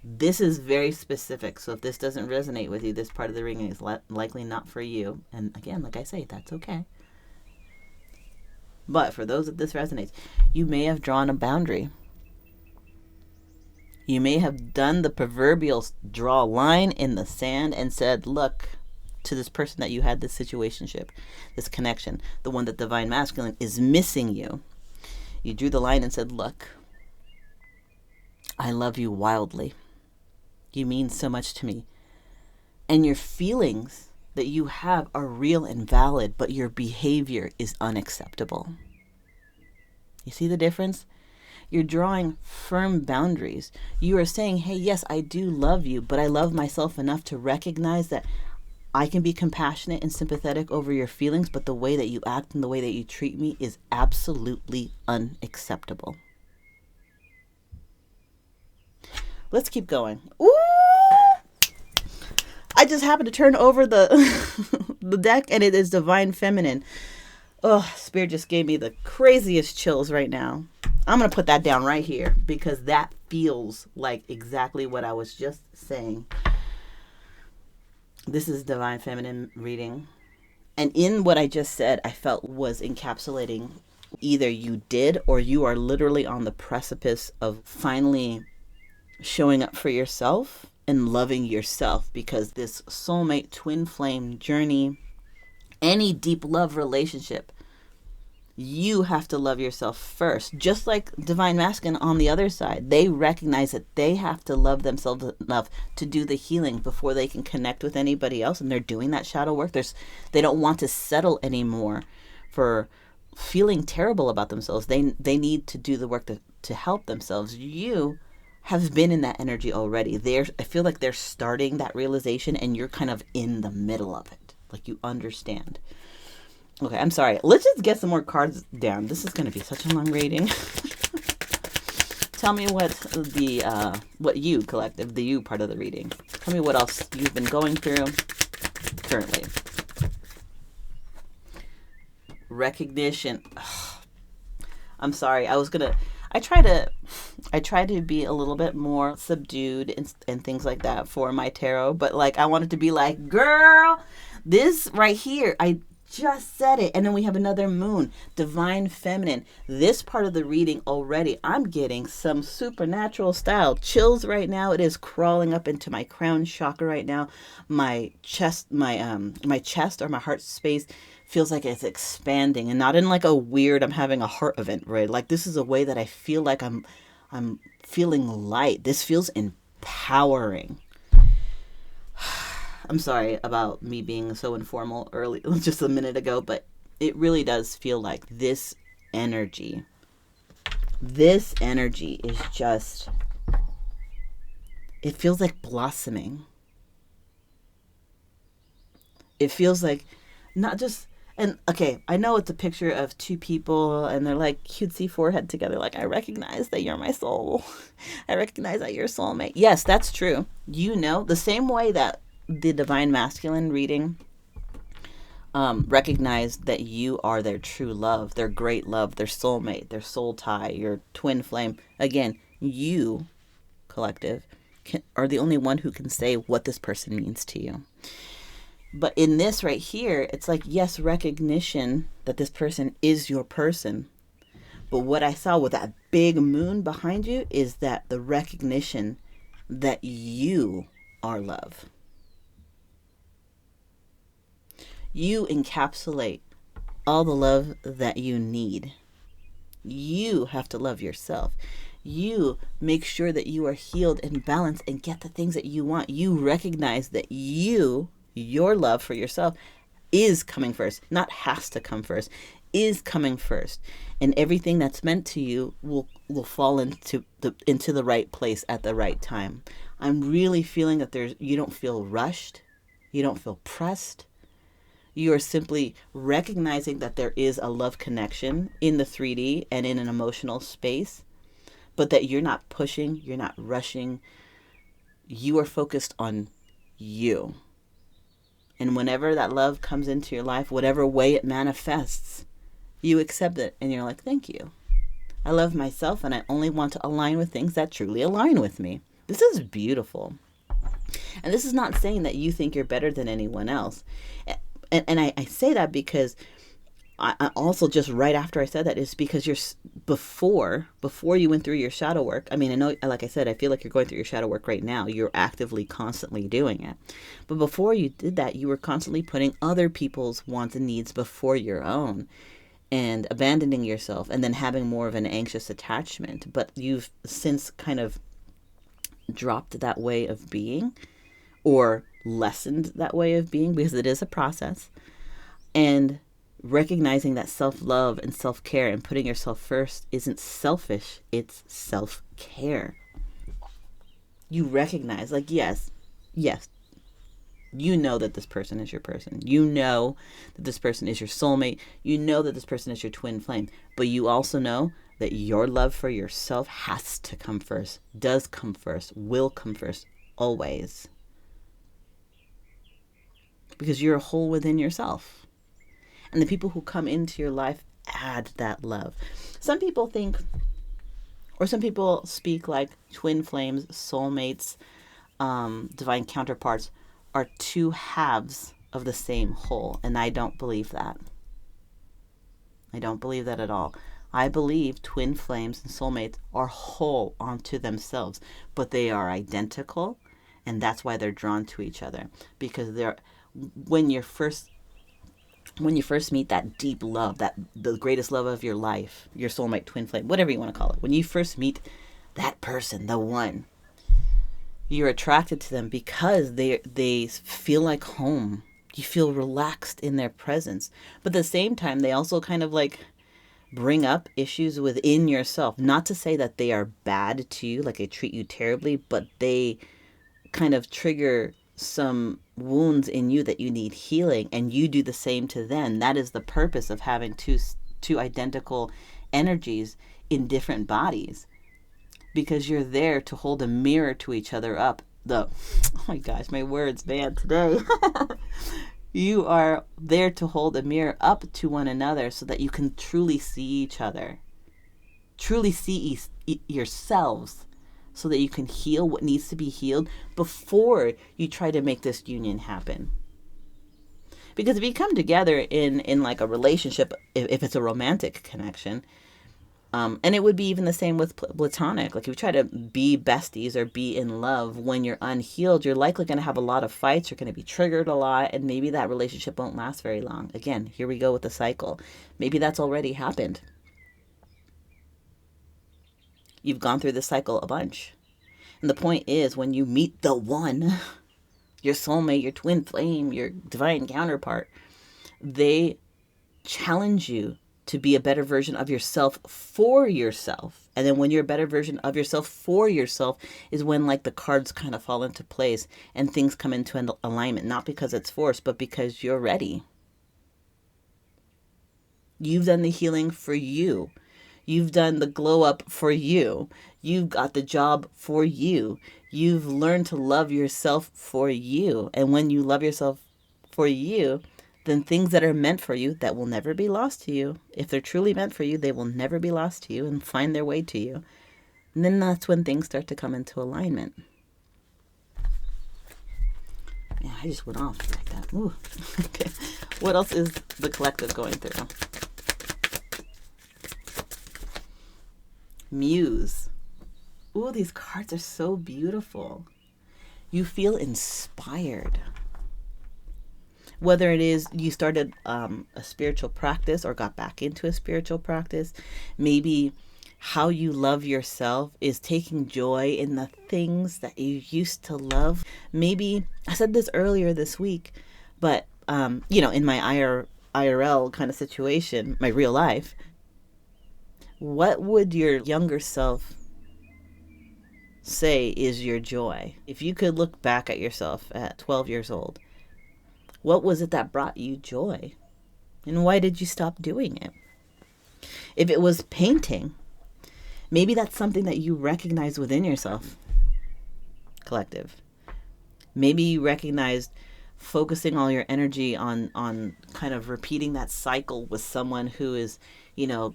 This is very specific. So if this doesn't resonate with you, this part of the reading is likely not for you. And again, like I say, that's okay. But for those that this resonates, you may have drawn a boundary. You may have done the proverbial draw a line in the sand and said, look, to this person that you had this situationship, this connection, the one that Divine Masculine is missing you. You drew the line and said, look, I love you wildly. You mean so much to me. And your feelings that you have are real and valid, but your behavior is unacceptable. You see the difference? You're drawing firm boundaries. You are saying, hey, yes, I do love you, but I love myself enough to recognize that I can be compassionate and sympathetic over your feelings, but the way that you act and the way that you treat me is absolutely unacceptable. Let's keep going. Ooh! I just happened to turn over the the deck, and it is Divine Feminine. Oh, Spirit just gave me the craziest chills right now. I'm going to put that down right here because that feels like exactly what I was just saying. This is Divine Feminine reading. And in what I just said, I felt was encapsulating either you did or you are literally on the precipice of finally showing up for yourself and loving yourself, because this soulmate twin flame journey, any deep love relationship, you have to love yourself first. Just like Divine Masculine on the other side, they recognize that they have to love themselves enough to do the healing before they can connect with anybody else. And they're doing that shadow work. They don't want to settle anymore for feeling terrible about themselves. They need to do the work to help themselves. You have been in that energy already. I feel like they're starting that realization and you're kind of in the middle of it. Like you understand. Okay, I'm sorry. Let's just get some more cards down. This is going to be such a long reading. Tell me what you, collective, the you part of the reading. Tell me what else you've been going through currently. Recognition. Ugh. I'm sorry. I try to be a little bit more subdued and things like that for my tarot, but like I wanted to be like, girl, this right here, I just said it. And then we have another moon, Divine Feminine. This part of the reading already, I'm getting some supernatural style chills right now. It is crawling up into my crown chakra right now. My chest, my chest or my heart space feels like it's expanding, and not in like a weird, I'm having a heart event, right? Like this is a way that I feel like I'm feeling light. This feels empowering. I'm sorry about me being so informal early, just a minute ago, but it really does feel like this energy is just, it feels like blossoming. It feels like not just, and okay, I know it's a picture of two people and they're like cutesy forehead together. Like, I recognize that you're my soul. I recognize that you're soulmate. Yes, that's true. You know, the same way that the Divine Masculine reading recognize that you are their true love, their great love, their soulmate, their soul tie, your twin flame. Again, you, collective, are the only one who can say what this person means to you. But in this right here, it's like, yes, recognition that this person is your person. But what I saw with that big moon behind you is that the recognition that you are love. You encapsulate all the love that you need. You have to love yourself. You make sure that you are healed and balanced and get the things that you want. You recognize that your love for yourself is coming first, not has to come first, is coming first. And everything that's meant to you will fall into the right place at the right time. I'm really feeling that you don't feel rushed. You don't feel pressed. You are simply recognizing that there is a love connection in the 3D and in an emotional space, but that you're not pushing, you're not rushing. You are focused on you. And whenever that love comes into your life, whatever way it manifests, you accept it and you're like, thank you. I love myself and I only want to align with things that truly align with me. This is beautiful. And this is not saying that you think you're better than anyone else. And I say that because I also, just right after I said that, is because before you went through your shadow work. I mean, I know, like I said, I feel like you're going through your shadow work right now. You're actively, constantly doing it. But before you did that, you were constantly putting other people's wants and needs before your own, and abandoning yourself, and then having more of an anxious attachment. But you've since kind of dropped that way of being, or lessened that way of being, because it is a process. And recognizing that self-love and self-care and putting yourself first isn't selfish, it's self-care. You recognize, like, yes, you know that this person is your person. You know that this person is your soulmate. You know that this person is your twin flame. But you also know that your love for yourself has to come first, does come first, will come first, always. Because you're a whole within yourself. And the people who come into your life add that love. Some people think, or some people speak like twin flames, soulmates, divine counterparts are two halves of the same whole. And I don't believe that. I don't believe that at all. I believe twin flames and soulmates are whole onto themselves, but they are identical, and that's why they're drawn to each other. Because when you first meet that deep love, that the greatest love of your life, your soulmate, twin flame, whatever you want to call it, when you first meet that person, the one, you're attracted to them because they feel like home. You feel relaxed in their presence. But at the same time, they also kind of like bring up issues within yourself. Not to say that they are bad to you, like they treat you terribly, but they kind of trigger some wounds in you that you need healing, and you do the same to them. That is the purpose of having two identical energies in different bodies, because you're there to hold a mirror to each other up. Oh my gosh, my words, man, today. You are there to hold a mirror up to one another so that you can truly see each other, truly see yourselves, so that you can heal what needs to be healed before you try to make this union happen. Because if you come together in like a relationship, if it's a romantic connection, and it would be even the same with platonic. Like if you try to be besties or be in love when you're unhealed, you're likely going to have a lot of fights. You're going to be triggered a lot, and maybe that relationship won't last very long. Again, here we go with the cycle. Maybe that's already happened. You've gone through this cycle a bunch. And the point is, when you meet the one, your soulmate, your twin flame, your divine counterpart, they challenge you to be a better version of yourself for yourself. And then when you're a better version of yourself for yourself is when like the cards kind of fall into place and things come into an alignment, not because it's forced, but because you're ready. You've done the healing for you. You've done the glow up for you. You've got the job for you. You've learned to love yourself for you. And when you love yourself for you, then things that are meant for you that will never be lost to you, if they're truly meant for you, they will never be lost to you and find their way to you. And then that's when things start to come into alignment. Yeah, I just went off like that. Ooh. Okay. What else is the collective going through? Muse. Ooh, these cards are so beautiful. You feel inspired. Whether it is you started a spiritual practice or got back into a spiritual practice, maybe how you love yourself is taking joy in the things that you used to love. Maybe, I said this earlier this week, but, in my IRL kind of situation, my real life, what would your younger self say is your joy? If you could look back at yourself at 12 years old, what was it that brought you joy? And why did you stop doing it? If it was painting, maybe that's something that you recognize within yourself, collective. Maybe you recognized focusing all your energy on kind of repeating that cycle with someone who is,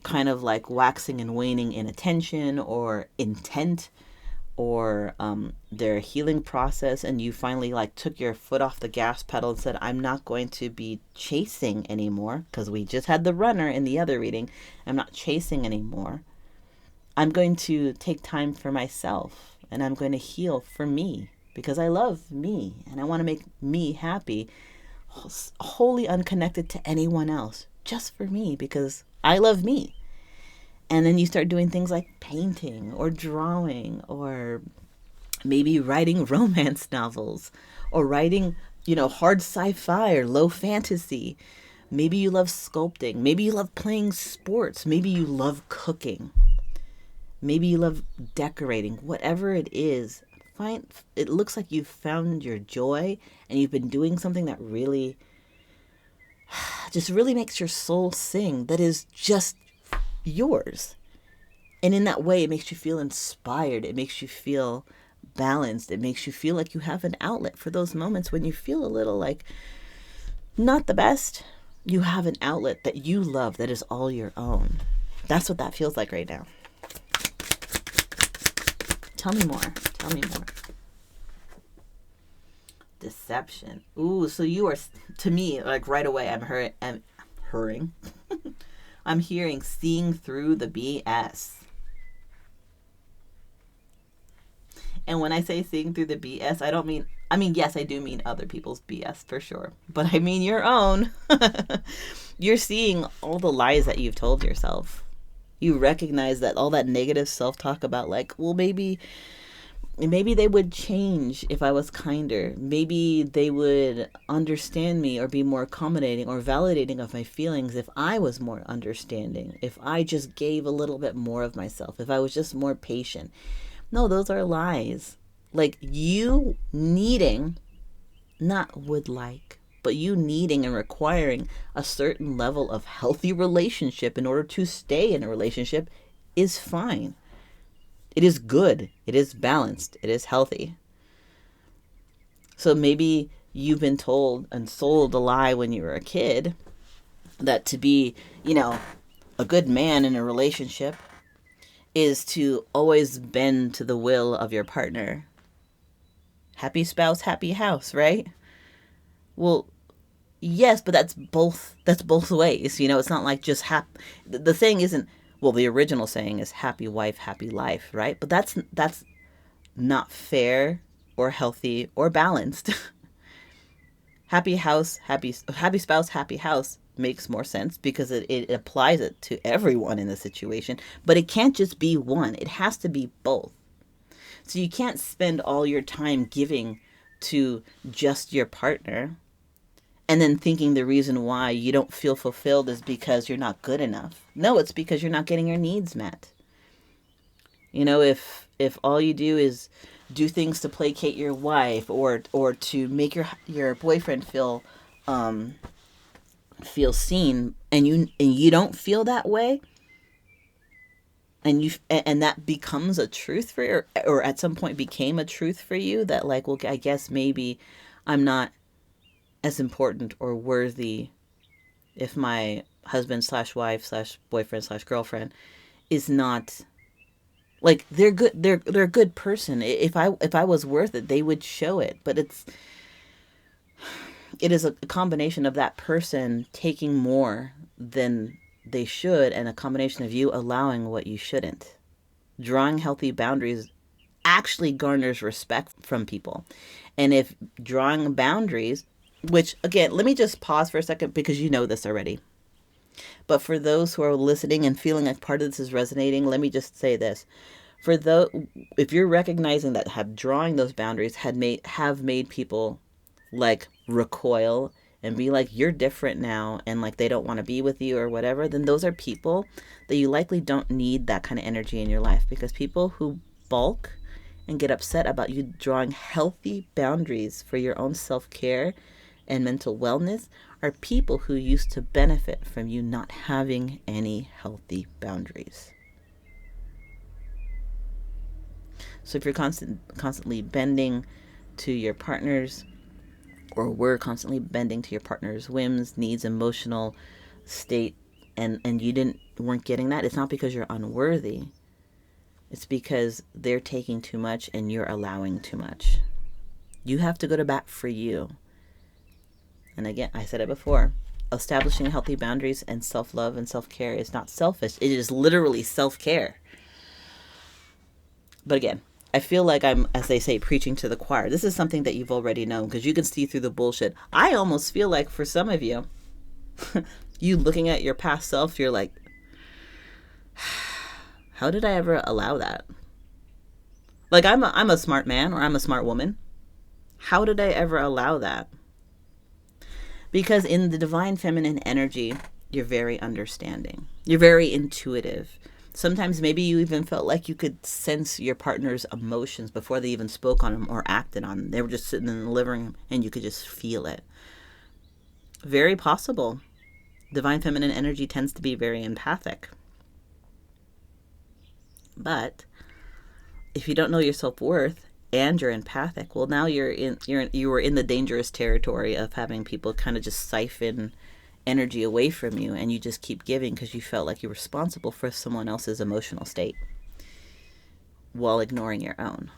kind of like waxing and waning in attention or intent, or their healing process, and you finally like took your foot off the gas pedal and said, I'm not going to be chasing anymore, because we just had the runner in the other reading. I'm not chasing anymore. I'm going to take time for myself, and I'm going to heal for me, because I love me and I want to make me happy, wholly unconnected to anyone else, just for me, because I love me. And then you start doing things like painting or drawing, or maybe writing romance novels, or writing, hard sci-fi or low fantasy. Maybe you love sculpting. Maybe you love playing sports. Maybe you love cooking. Maybe you love decorating. Whatever it is, it looks like you've found your joy, and you've been doing something that really just really makes your soul sing, that is just yours. And in that way, it makes you feel inspired. It makes you feel balanced. It makes you feel like you have an outlet for those moments when you feel a little like not the best. You have an outlet that you love, that is all your own. That's what that feels like right now. Tell me more. Tell me more. Deception. Ooh, so you are, to me, like right away, I'm hurrying. I'm hearing seeing through the BS. And when I say seeing through the BS, yes, I do mean other people's BS for sure. But I mean your own. You're seeing all the lies that you've told yourself. You recognize that all that negative self-talk about like, well, maybe they would change if I was kinder. Maybe they would understand me or be more accommodating or validating of my feelings if I was more understanding, if I just gave a little bit more of myself, if I was just more patient. No, those are lies. Like you needing, not would like, but you needing and requiring a certain level of healthy relationship in order to stay in a relationship is fine. It is good. It is balanced. It is healthy. So maybe you've been told and sold a lie when you were a kid that to be, a good man in a relationship is to always bend to the will of your partner. Happy spouse, happy house, right? Well, yes, but that's both ways. It's not like just the saying isn't, well, the original saying is happy wife, happy life, right? But that's not fair or healthy or balanced. Happy house, happy spouse, happy house makes more sense because it applies it to everyone in the situation. But it can't just be one. It has to be both. So you can't spend all your time giving to just your partner and then thinking the reason why you don't feel fulfilled is because you're not good enough. No, it's because you're not getting your needs met. If all you do is do things to placate your wife or to make your boyfriend feel seen, and you don't feel that way, and that becomes a truth for you, or at some point became a truth for you, that like, well, I guess maybe I'm not as important or worthy if my husband slash wife slash boyfriend slash girlfriend is not like, they're good, they're a good person. If I was worth it, they would show it. But it is a combination of that person taking more than they should, and a combination of you allowing what you shouldn't. Drawing healthy boundaries actually garners respect from people. And if drawing boundaries, which again, let me just pause for a second because you know this already. But for those who are listening and feeling like part of this is resonating, let me just say this. If you're recognizing that drawing those boundaries have made people like recoil and be like, you're different now, and like they don't want to be with you or whatever, then those are people that you likely don't need that kind of energy in your life, because people who balk and get upset about you drawing healthy boundaries for your own self-care and mental wellness are people who used to benefit from you not having any healthy boundaries. So if you're constantly bending to your partner's, or we're constantly bending to your partner's whims, needs, emotional state, and you weren't getting that, it's not because you're unworthy. It's because they're taking too much and you're allowing too much. You have to go to bat for you. And again, I said it before, establishing healthy boundaries and self-love and self-care is not selfish. It is literally self-care. But again, I feel like I'm, as they say, preaching to the choir. This is something that you've already known because you can see through the bullshit. I almost feel like for some of you, you looking at your past self, you're like, how did I ever allow that? Like I'm a smart man or I'm a smart woman. How did I ever allow that? Because in the divine feminine energy, you're very understanding. You're very intuitive. Sometimes maybe you even felt like you could sense your partner's emotions before they even spoke on them or acted on them. They were just sitting in the living room and you could just feel it. Very possible. Divine feminine energy tends to be very empathic. But if you don't know your self-worth and you're empathic, well, now you were in the dangerous territory of having people kind of just siphon energy away from you, and you just keep giving because you felt like you're responsible for someone else's emotional state while ignoring your own.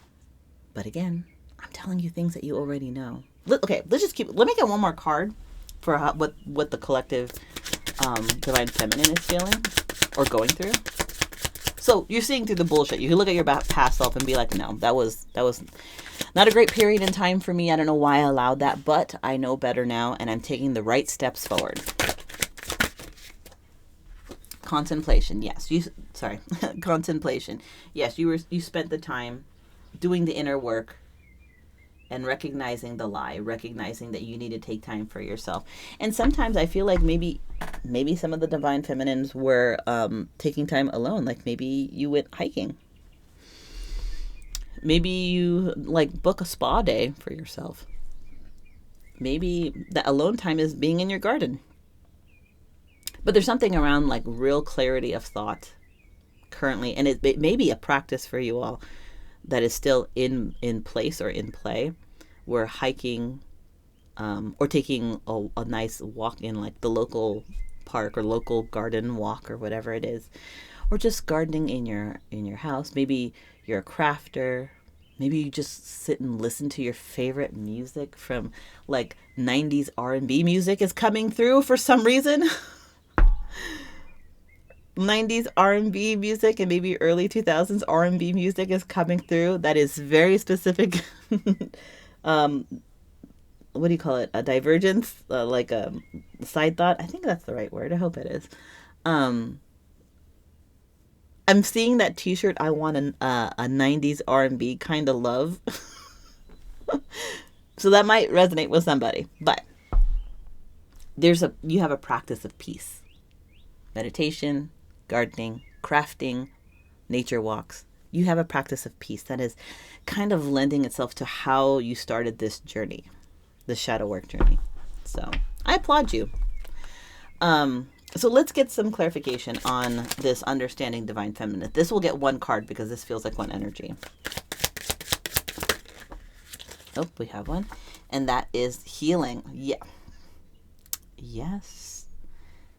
But again, I'm telling you things that you already know. Okay, let me get one more card for what the collective divine feminine is feeling or going through. So you're seeing through the bullshit. You can look at your past self and be like, no, that was not a great period in time for me. I don't know why I allowed that, but I know better now, and I'm taking the right steps forward. Contemplation, yes. Contemplation. Yes, you spent the time doing the inner work and recognizing the lie, recognizing that you need to take time for yourself. And sometimes I feel like maybe some of the divine feminines were taking time alone. Like maybe you went hiking. Maybe you like book a spa day for yourself. Maybe that alone time is being in your garden. But there's something around like real clarity of thought currently, and it may be a practice for you all that is still in place or in play, where hiking or taking a nice walk in like the local park or local garden walk or whatever it is, or just gardening in your house. Maybe you're a crafter. Maybe you just sit and listen to your favorite music from like 90s R&B music is coming through for some reason. 90s R&B music and maybe early 2000s R&B music is coming through. That is very specific. What do you call it? A divergence, like a side thought. I think that's the right word. I hope it is. I'm seeing that T-shirt. I want a 90s R&B kind of love. So that might resonate with somebody. But you have a practice of peace. Meditation, gardening, crafting, nature walks. You have a practice of peace that is kind of lending itself to how you started this journey, the shadow work journey. So I applaud you. So let's get some clarification on this understanding divine feminine. This will get one card because this feels like one energy. Oh, we have one. And that is healing. Yeah. Yes.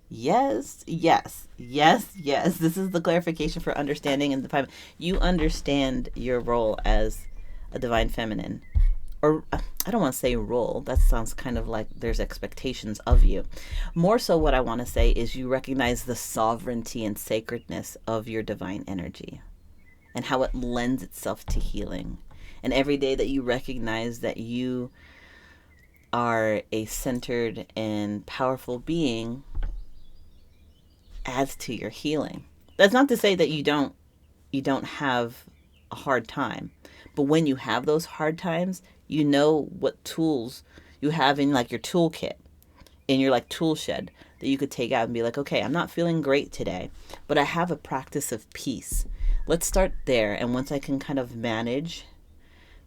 Yes. This is the clarification for understanding in the divine. You understand your role as a divine feminine. Or I don't want to say role. That sounds kind of like there's expectations of you. More so what I want to say is you recognize the sovereignty and sacredness of your divine energy and how it lends itself to healing. And every day that you recognize that you are a centered and powerful being adds to your healing. That's not to say that you don't have a hard time. But when you have those hard times, you know what tools you have in like your toolkit, in your like tool shed that you could take out and be like, okay, I'm not feeling great today, but I have a practice of peace. Let's start there. And once I can kind of manage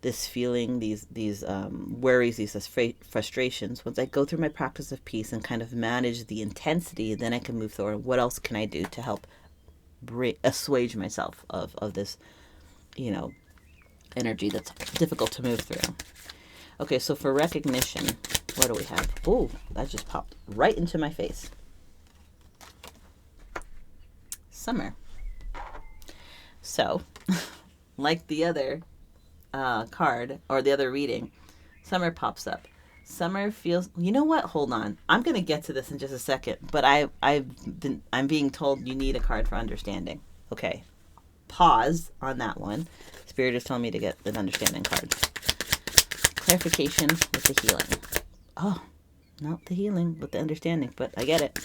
this feeling, these worries, these frustrations, once I go through my practice of peace and kind of manage the intensity, then I can move forward. What else can I do to help assuage myself of this, energy that's difficult to move through? Okay, so for recognition, what do we have? Oh, that just popped right into my face. Summer. So like the other card or the other reading, Summer pops up. Summer feels. You know what? Hold on. I'm gonna get to this in just a second. But I'm being told you need a card for understanding. Okay. Pause on that one. Spirit is telling me to get an understanding card. Clarification with the healing. Oh, not the healing with the understanding, but I get it.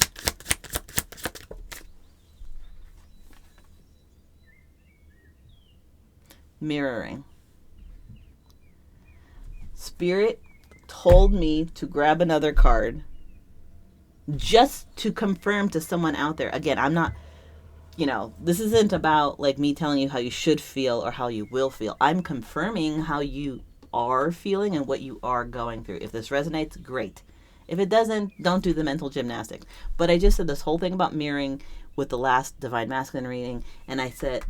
Mirroring. Spirit told me to grab another card just to confirm to someone out there. Again, I'm not, this isn't about like me telling you how you should feel or how you will feel. I'm confirming how you are feeling and what you are going through. If this resonates, great. If it doesn't, don't do the mental gymnastics. But I just said this whole thing about mirroring with the last Divine Masculine reading, and I said,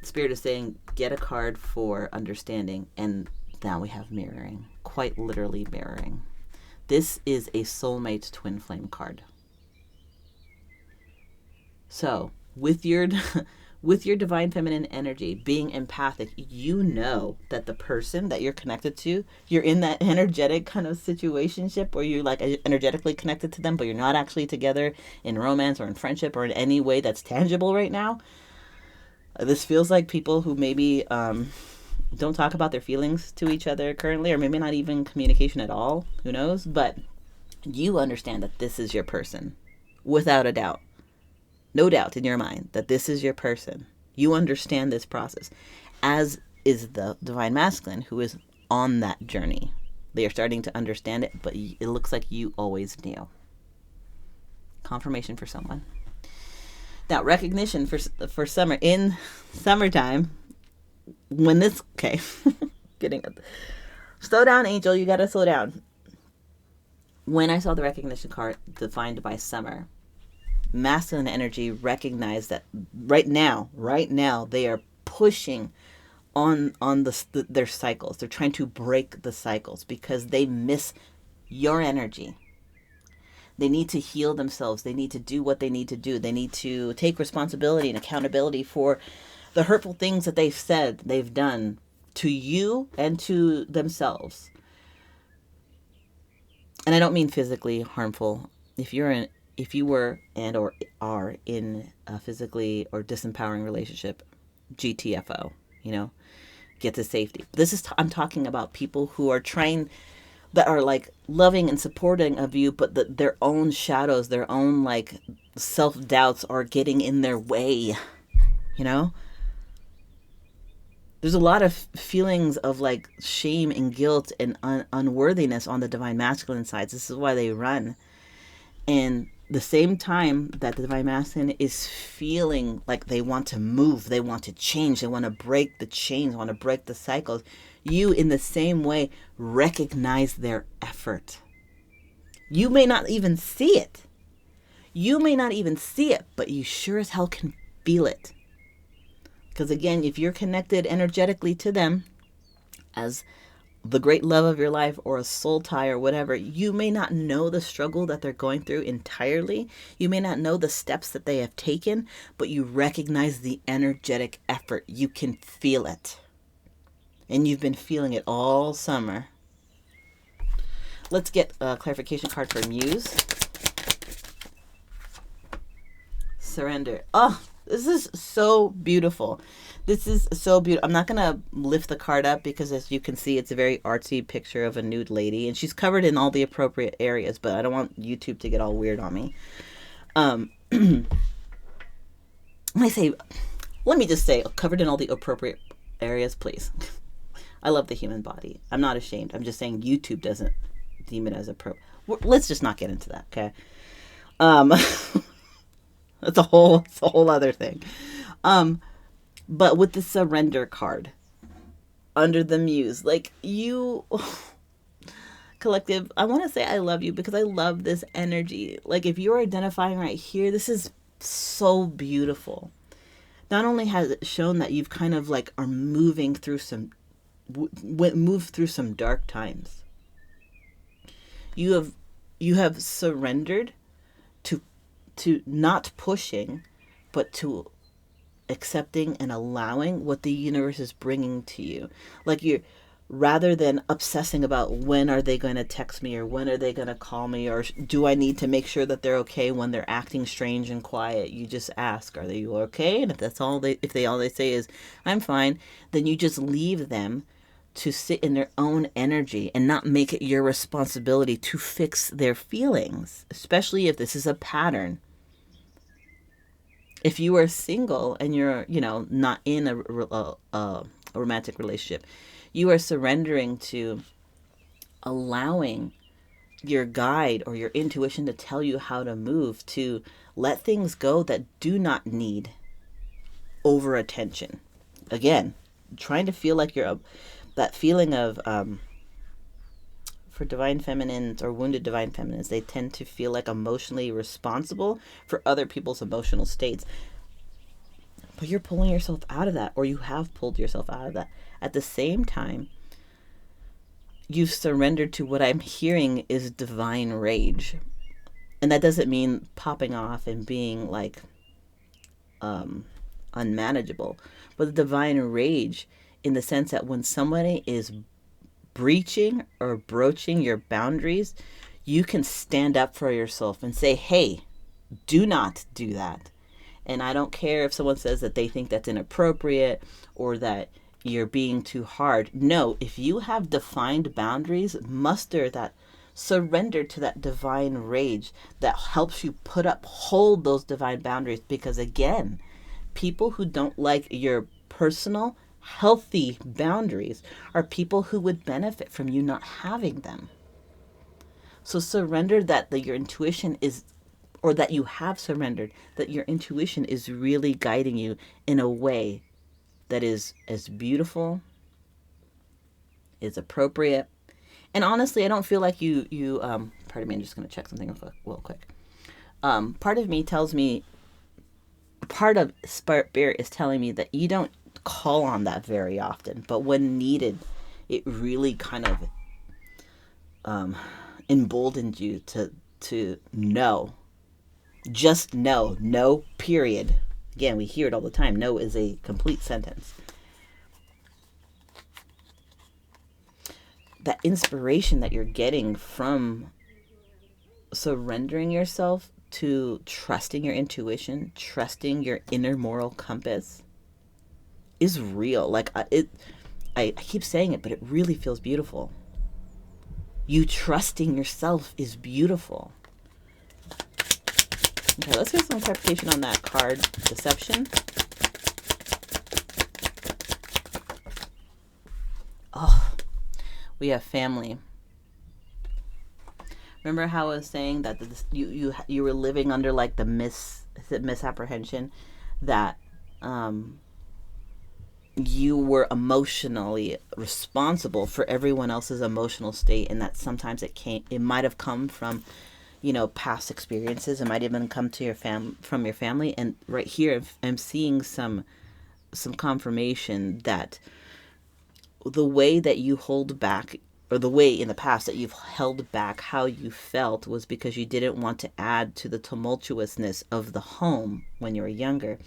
Spirit is saying, get a card for understanding, and now we have mirroring. Quite literally mirroring. This is a soulmate twin flame card. So, with your divine feminine energy, being empathic, you know that the person that you're connected to, you're in that energetic kind of situationship where you're like energetically connected to them, but you're not actually together in romance or in friendship or in any way that's tangible right now. This feels like people who maybe don't talk about their feelings to each other currently, or maybe not even communication at all. Who knows? But you understand that this is your person, without a doubt. No doubt in your mind that this is your person. You understand this process, as is the Divine Masculine, who is on that journey. They are starting to understand it, but it looks like you always knew. Confirmation for someone. Now, recognition for summer. In summertime, when this... Okay. Slow down, Angel. You got to slow down. When I saw the recognition card defined by summer, masculine energy recognized that right now, they are pushing on their cycles. They're trying to break the cycles because they miss your energy. They need to heal themselves. They need to do what they need to do. They need to take responsibility and accountability for the hurtful things that they've said, they've done to you and to themselves. And I don't mean physically harmful. If you were and or are in a physically or disempowering relationship, GTFO, get to safety. I'm talking about people who are trying, that are like loving and supporting of you, but their own shadows, their own like self-doubts are getting in their way, There's a lot of feelings of like shame and guilt and unworthiness on the Divine Masculine sides. This is why they run. And the same time that the Divine Masculine is feeling like they want to move, they want to change, they want to break the chains, want to break the cycles, you in the same way recognize their effort. You may not even see it. But you sure as hell can feel it. Because again, if you're connected energetically to them as the great love of your life or a soul tie or whatever, you may not know the struggle that they're going through entirely. You may not know the steps that they have taken, but you recognize the energetic effort. You can feel it. And you've been feeling it all summer. Let's get a clarification card for Muse. Surrender. Oh, this is so beautiful. I'm not going to lift the card up because, as you can see, it's a very artsy picture of a nude lady. And she's covered in all the appropriate areas, but I don't want YouTube to get all weird on me. Let me just say, covered in all the appropriate areas, please. I love the human body. I'm not ashamed. I'm just saying YouTube doesn't deem it as appropriate. Let's just not get into that, okay? That's a whole other thing. But with the surrender card under the Muse, like you, collective, I want to say I love you because I love this energy. Like if you're identifying right here, this is so beautiful. Not only has it shown that you've kind of like are moving through moved through some dark times. You have surrendered to not pushing, but to accepting and allowing what the universe is bringing to you. Like, you're, rather than obsessing about when are they going to text me, or when are they going to call me, or do I need to make sure that they're okay when they're acting strange and quiet, you just ask, are they okay? And if that's all they, if they all they say is I'm fine, then you just leave them to sit in their own energy and not make it your responsibility to fix their feelings, especially if this is a pattern. If you are single and you're, not in a romantic relationship, you are surrendering to allowing your guide or your intuition to tell you how to move, to let things go that do not need over attention. Again, trying to feel like that feeling of, for divine feminines or wounded divine feminines, they tend to feel like emotionally responsible for other people's emotional states. But you're pulling yourself out of that, or you have pulled yourself out of that. At the same time, you've surrendered to what I'm hearing is divine rage. And that doesn't mean popping off and being like unmanageable, but the divine rage in the sense that when somebody is breaching or broaching your boundaries, you can stand up for yourself and say, hey, do not do that. And I don't care if someone says that they think that's inappropriate or that you're being too hard. No, if you have defined boundaries, muster that, surrender to that divine rage that helps you hold those divine boundaries. Because again, people who don't like your personal, healthy boundaries are people who would benefit from you not having them. So surrender that your intuition is, or that you have surrendered, that your intuition is really guiding you in a way that is as beautiful, is appropriate. And honestly, I don't feel like you pardon me, I'm just going to check something real quick. Part of me tells me, part of Spirit is telling me that you don't call on that very often, but when needed, it really kind of emboldened you to know. Just know. No, period. Again, we hear it all the time. No is a complete sentence. That inspiration that you're getting from surrendering yourself to trusting your intuition, trusting your inner moral compass is real. Like, I keep saying it, but it really feels beautiful. You trusting yourself is beautiful. Okay, let's get some clarification on that card, deception. Oh, we have family. Remember how I was saying that you were living under like the misapprehension that you were emotionally responsible for everyone else's emotional state, and that sometimes it might have come from past experiences. It might even come to from your family. And right here, I'm seeing some confirmation that the way that you hold back, or the way in the past that you've held back how you felt, was because you didn't want to add to the tumultuousness of the home when you were younger,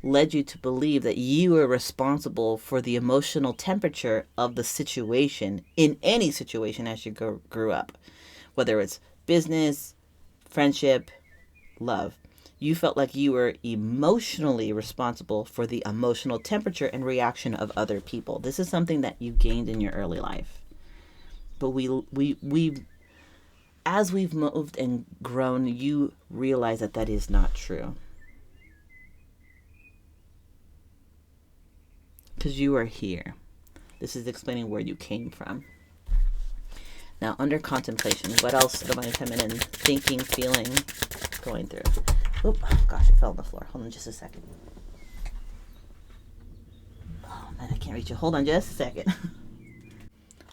led you to believe that you were responsible for the emotional temperature of the situation, in any situation as you grew up, whether it's business, friendship, love. You felt like you were emotionally responsible for the emotional temperature and reaction of other people. This is something that you gained in your early life. But we as we've moved and grown, you realize that is not true. Because you are here. This is explaining where you came from. Now, under contemplation, what else Divine Feminine thinking, feeling, going through? Oop, gosh, it fell on the floor. Hold on just a second. Oh, man, I can't reach it. Hold on just a second.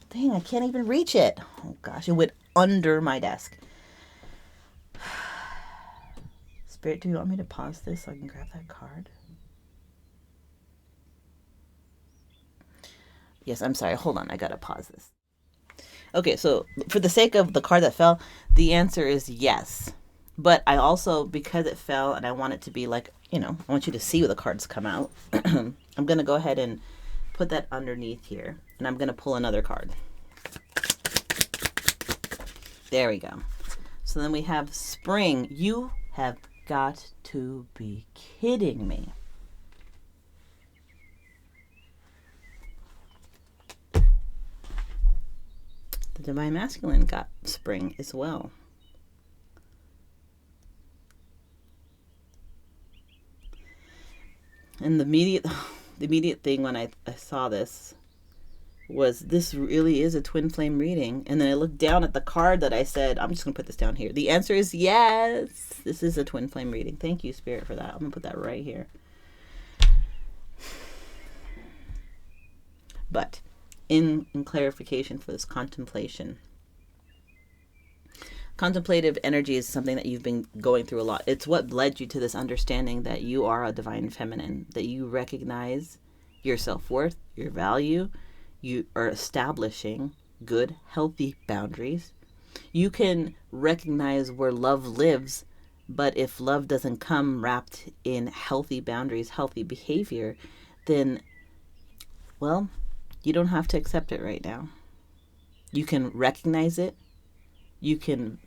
Dang, I can't even reach it. Oh, gosh, it went under my desk. Spirit, do you want me to pause this so I can grab that card? Yes, I'm sorry. Hold on, I gotta pause this. Okay, so for the sake of the card that fell, the answer is yes. But I also, because it fell and I want it to be like I want you to see the cards come out. I'm going to go ahead and put that underneath here. And I'm going to pull another card. There we go. So then we have spring. You have got to be kidding me. The Divine Masculine got spring as well. And the immediate thing when I saw this was, this really is a twin flame reading. And then I looked down at the card that I said, I'm just going to put this down here. The answer is yes. This is a twin flame reading. Thank you, Spirit, for that. I'm going to put that right here. But in clarification for this contemplation, contemplative energy is something that you've been going through a lot. It's what led you to this understanding that you are a divine feminine, that you recognize your self-worth, your value. You are establishing good, healthy boundaries. You can recognize where love lives, but if love doesn't come wrapped in healthy boundaries, healthy behavior, then, well, you don't have to accept it right now. You can recognize it. You can,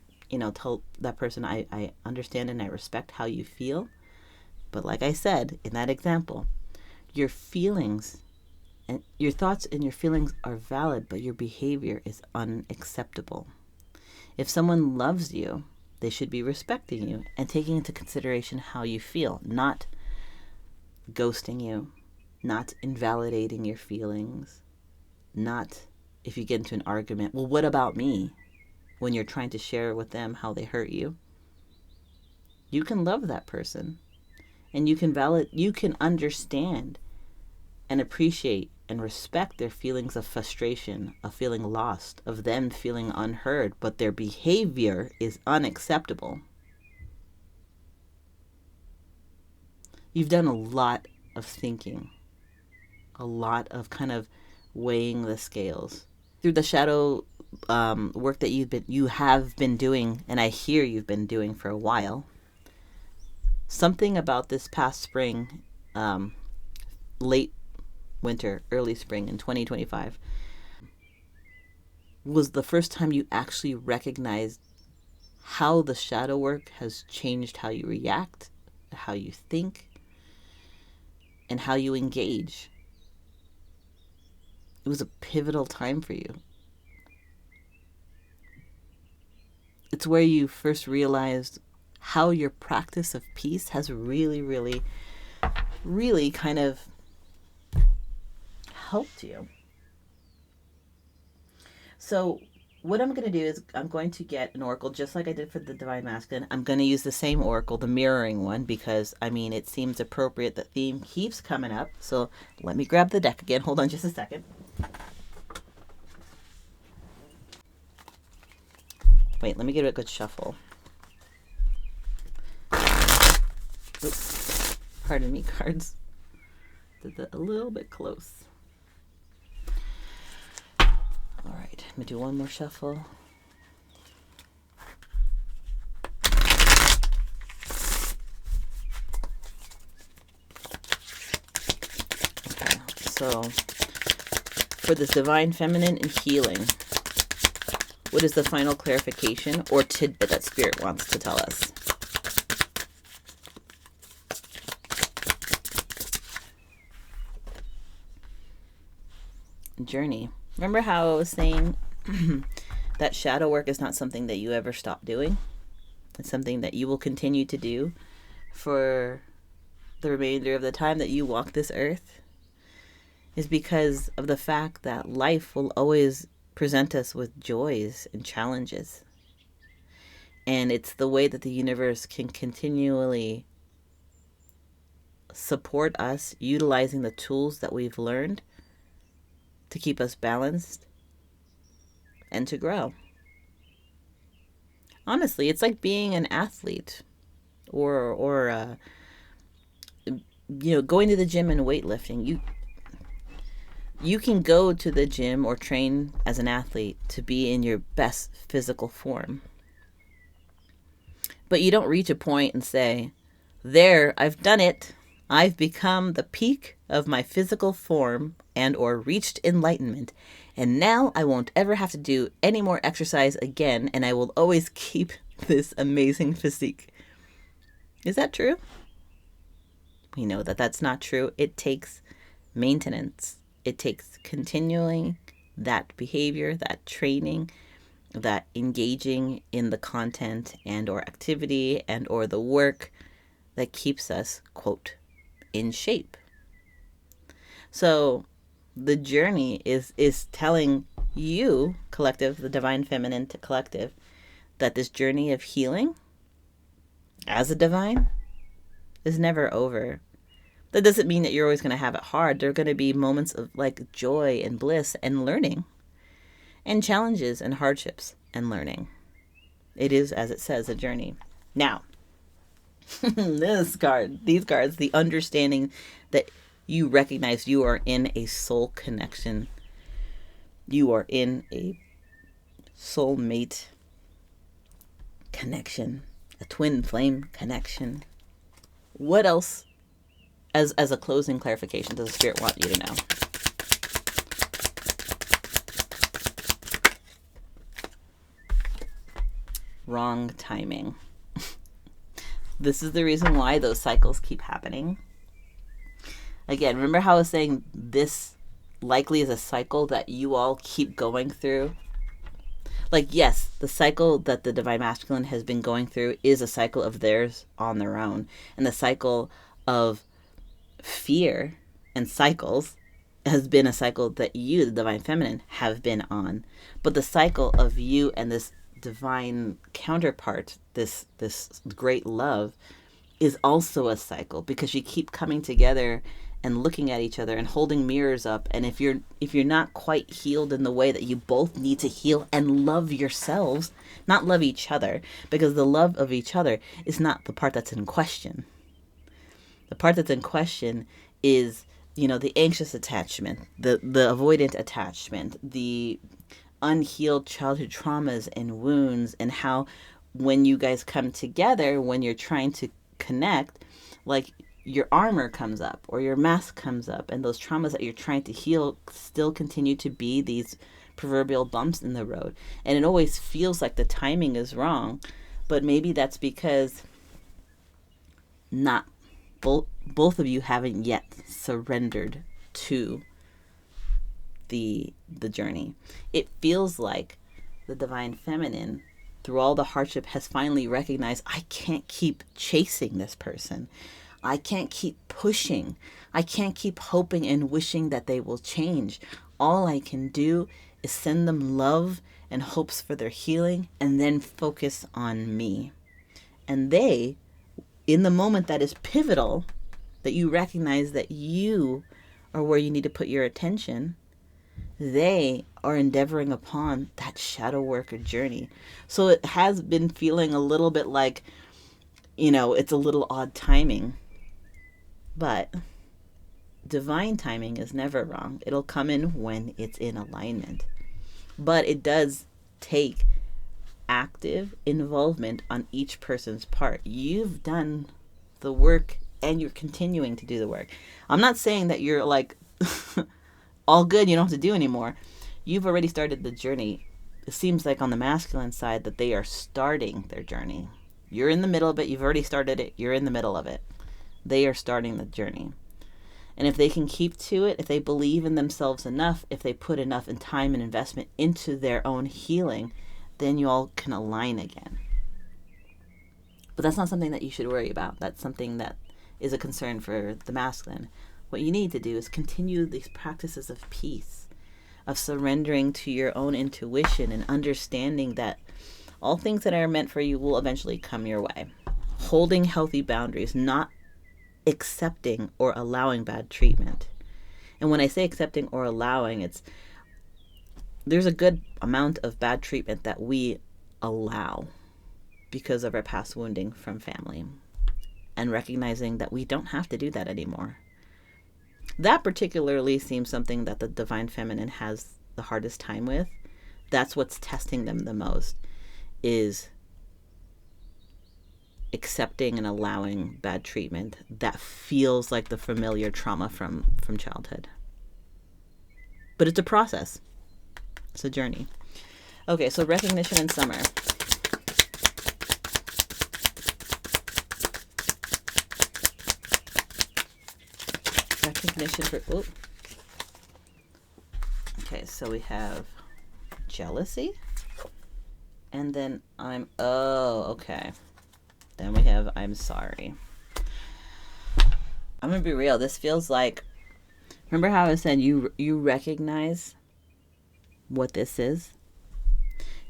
tell that person, I understand and I respect how you feel. But like I said, in that example, your feelings and your thoughts and your feelings are valid, but your behavior is unacceptable. If someone loves you, they should be respecting you and taking into consideration how you feel, not ghosting you, not invalidating your feelings, not, if you get into an argument, well, what about me? When you're trying to share with them how they hurt you. You can love that person and you can understand and appreciate and respect their feelings of frustration, of feeling lost, of them feeling unheard, but their behavior is unacceptable. You've done a lot of thinking, a lot of kind of weighing the scales. Through the shadow work that you have been doing, and I hear you've been doing for a while, something about this past spring, late winter, early spring in 2025, was the first time you actually recognized how the shadow work has changed how you react, how you think, and how you engage. It was a pivotal time for you. It's where you first realized how your practice of peace has really, really, really kind of helped you. So what I'm going to do is I'm going to get an oracle just like I did for the Divine Masculine. I'm going to use the same oracle, the mirroring one, because it seems appropriate. The theme keeps coming up. So let me grab the deck again. Hold on just a second. Wait, let me get a good shuffle. Oops. Pardon me, cards. Did that a little bit close. All right, I'm going to do one more shuffle. Okay, so for this Divine Feminine and healing, what is the final clarification or tidbit that Spirit wants to tell us? Journey. Remember how I was saying that shadow work is not something that you ever stop doing? It's something that you will continue to do for the remainder of the time that you walk this earth? Is because of the fact that life will always present us with joys and challenges. And it's the way that the universe can continually support us utilizing the tools that we've learned to keep us balanced and to grow. Honestly, it's like being an athlete or going to the gym and weightlifting. You can go to the gym or train as an athlete to be in your best physical form. But you don't reach a point and say, There, I've done it. I've become the peak of my physical form and or reached enlightenment. And now I won't ever have to do any more exercise again, and I will always keep this amazing physique. Is that true? We know that that's not true. It takes maintenance. It takes continuing that behavior, that training, that engaging in the content and or activity and or the work that keeps us, quote, in shape. So the journey is telling you, collective, the divine feminine to collective, that this journey of healing as a divine is never over. That doesn't mean that you're always going to have it hard. There are going to be moments of like joy and bliss and learning, and challenges and hardships and learning. It is, as it says, a journey. Now, these cards, the understanding that you recognize you are in a soul connection. You are in a soulmate connection, a twin flame connection. What else, as a closing clarification, does the Spirit want you to know? Wrong timing. This is the reason why those cycles keep happening. Again, remember how I was saying this likely is a cycle that you all keep going through? Like, yes, the cycle that the Divine Masculine has been going through is a cycle of theirs on their own. And the cycle of fear and cycles has been a cycle that you, the Divine Feminine, have been on. But the cycle of you and this divine counterpart, this great love, is also a cycle, because you keep coming together and looking at each other and holding mirrors up. And if you're not quite healed in the way that you both need to heal and love yourselves, not love each other, because the love of each other is not the part that's in question. The part that's in question is, the anxious attachment, the avoidant attachment, the unhealed childhood traumas and wounds, and how when you guys come together, when you're trying to connect, like your armor comes up or your mask comes up, and those traumas that you're trying to heal still continue to be these proverbial bumps in the road. And it always feels like the timing is wrong, but maybe that's because not both of you haven't yet surrendered to the journey. It feels like the Divine Feminine, through all the hardship, has finally recognized, I can't keep chasing this person. I can't keep pushing. I can't keep hoping and wishing that they will change. All I can do is send them love and hopes for their healing, and then focus on me. And they, in the moment that is pivotal, that you recognize that you are where you need to put your attention, they are endeavoring upon that shadow worker journey. So it has been feeling a little bit like, it's a little odd timing. But divine timing is never wrong. It'll come in when it's in alignment. But it does take active involvement on each person's part. You've done the work and you're continuing to do the work. I'm not saying that you're like all good, you don't have to do anymore. You've already started the journey. It seems like on the masculine side that they are starting their journey. You're in the middle of it. You've already started it. You're in the middle of it. They are starting the journey. And if they can keep to it, if they believe in themselves enough, if they put enough in time and investment into their own healing, then you all can align again. But that's not something that you should worry about. That's something that is a concern for the masculine. What you need to do is continue these practices of peace, of surrendering to your own intuition and understanding that all things that are meant for you will eventually come your way. Holding healthy boundaries, not accepting or allowing bad treatment. And when I say accepting or allowing, there's a good amount of bad treatment that we allow because of our past wounding from family, and recognizing that we don't have to do that anymore. That particularly seems something that the Divine Feminine has the hardest time with. That's what's testing them the most, is accepting and allowing bad treatment that feels like the familiar trauma from childhood. But it's a process. It's a journey. Okay, so recognition in summer. Recognition for... Oh. Okay, so we have jealousy. And then okay. Then we have I'm sorry. I'm going to be real. This feels like... Remember how I said you recognize what this is?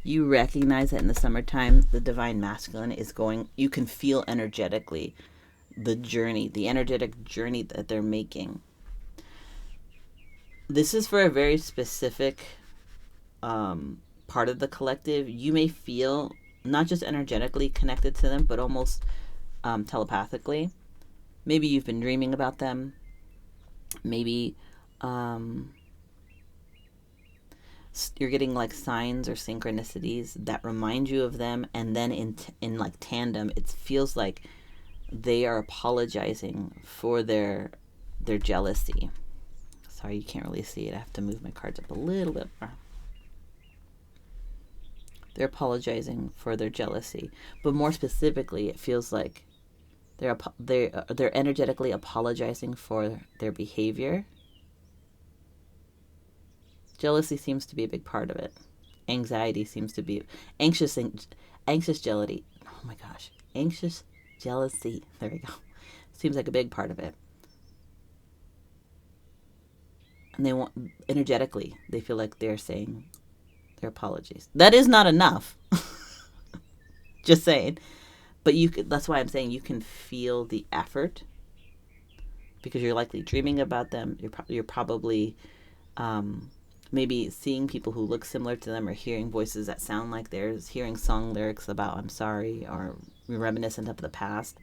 You recognize that in the summertime, the divine masculine is going... You can feel energetically the energetic journey that they're making. This is for a very specific part of the collective. You may feel not just energetically connected to them, but almost telepathically. Maybe you've been dreaming about them. Maybe you're getting like signs or synchronicities that remind you of them, and then in like tandem, it feels like they are apologizing for their jealousy. Sorry, you can't really see it. I have to move my cards up a little bit more. They're apologizing for their jealousy, but more specifically, it feels like they're energetically apologizing for their behavior. Jealousy seems to be a big part of it. Anxiety seems to be anxious jealousy. Oh my gosh, anxious jealousy. There we go. Seems like a big part of it. And they want energetically, they feel like they're saying their apologies. That is not enough. Just saying. But that's why I'm saying you can feel the effort, because you're likely dreaming about them. You're probably maybe seeing people who look similar to them, or hearing voices that sound like theirs, hearing song lyrics about I'm sorry, or reminiscent of the past.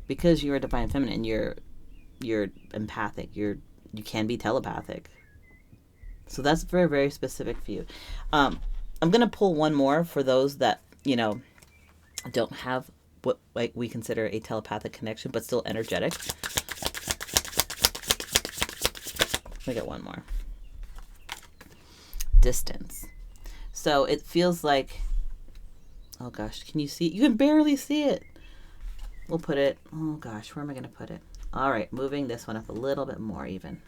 Because you're a divine feminine, you're empathic. You can be telepathic. So that's very, very specific for you. I'm going to pull one more for those that, don't have what like we consider a telepathic connection, but still energetic. Let me get one more. Distance. So it feels like, oh gosh, can you see it? You can barely see it. We'll put it, oh gosh, where am I going to put it? All right, moving this one up a little bit more even.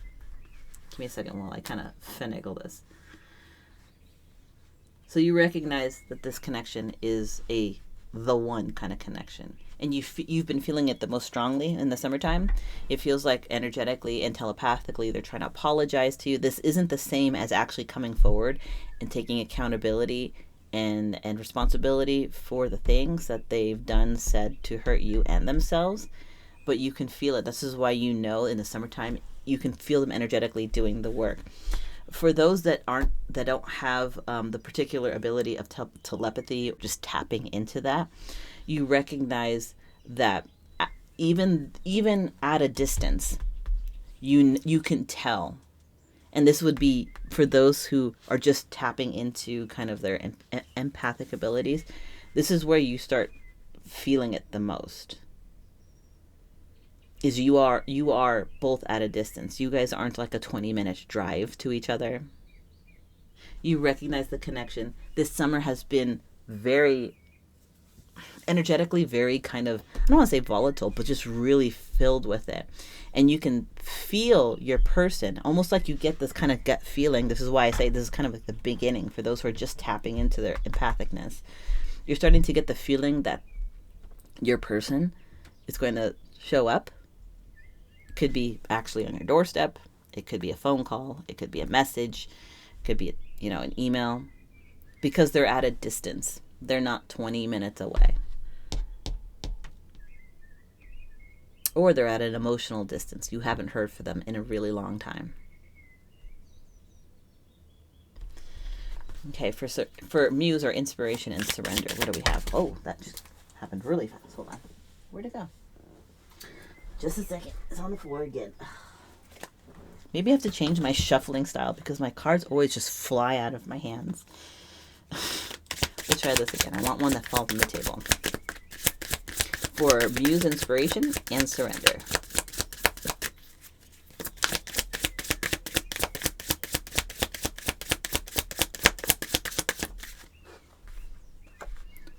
Give me a second while I kind of finagle this. So you recognize that this connection is the one kind of connection. And you've been feeling it the most strongly in the summertime. It feels like energetically and telepathically they're trying to apologize to you. This isn't the same as actually coming forward and taking accountability and responsibility for the things that they've done, said to hurt you and themselves. But you can feel it. This is why in the summertime, you can feel them energetically doing the work. For those that don't have the particular ability of telepathy, just tapping into that, you recognize that even at a distance, you can tell. And this would be for those who are just tapping into kind of their empathic abilities. This is where you start feeling it the most. Is you are both at a distance. You guys aren't like a 20-minute drive to each other. You recognize the connection. This summer has been very energetically, very kind of, I don't want to say volatile, but just really filled with it. And you can feel your person, almost like you get this kind of gut feeling. This is why I say this is kind of like the beginning for those who are just tapping into their empathicness. You're starting to get the feeling that your person is going to show up. Could be actually on your doorstep. It could be a phone call. It could be a message. It could be, an email. Because they're at a distance. They're not 20 minutes away. Or they're at an emotional distance. You haven't heard from them in a really long time. Okay, for muse or inspiration and surrender, what do we have? Oh, that just happened really fast. Hold on. Where'd it go? Just a second. It's on the floor again. Maybe I have to change my shuffling style because my cards always just fly out of my hands. Let's try this again. I want one that falls on the table. for Muse Inspiration and Surrender.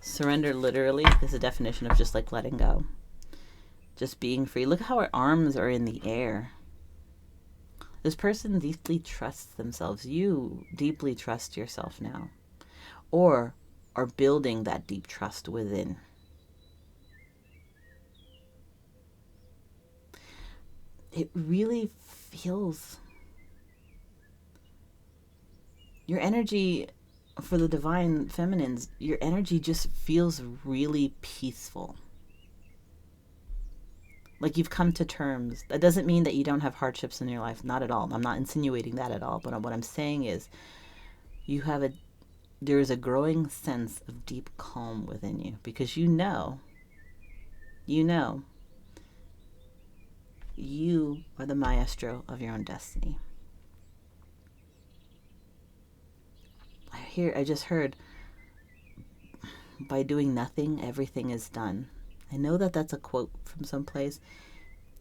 Surrender literally is a definition of just like letting go. Just being free. Look how our arms are in the air. This person deeply trusts themselves. You deeply trust yourself now. Or are building that deep trust within. It really feels... Your energy... For the divine feminines, your energy just feels really peaceful. Like you've come to terms. That doesn't mean that you don't have hardships in your life. Not at all. I'm not insinuating that at all. But what I'm saying is there is a growing sense of deep calm within you. Because you are the maestro of your own destiny. I just heard, by doing nothing, everything is done. I know that that's a quote from someplace.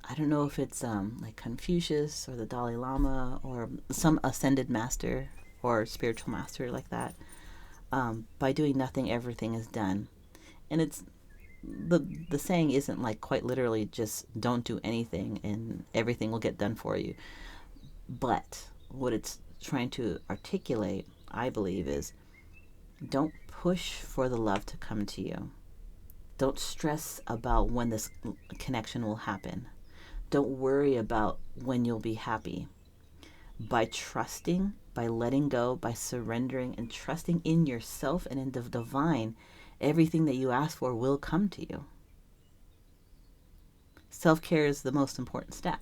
I don't know if it's like Confucius or the Dalai Lama or some ascended master or spiritual master like that. By doing nothing, everything is done. And it's the saying isn't like quite literally just don't do anything and everything will get done for you. But what it's trying to articulate, I believe, is don't push for the love to come to you. Don't stress about when this connection will happen. Don't worry about when you'll be happy. By trusting, by letting go, by surrendering and trusting in yourself and in the divine, everything that you ask for will come to you. Self-care is the most important step.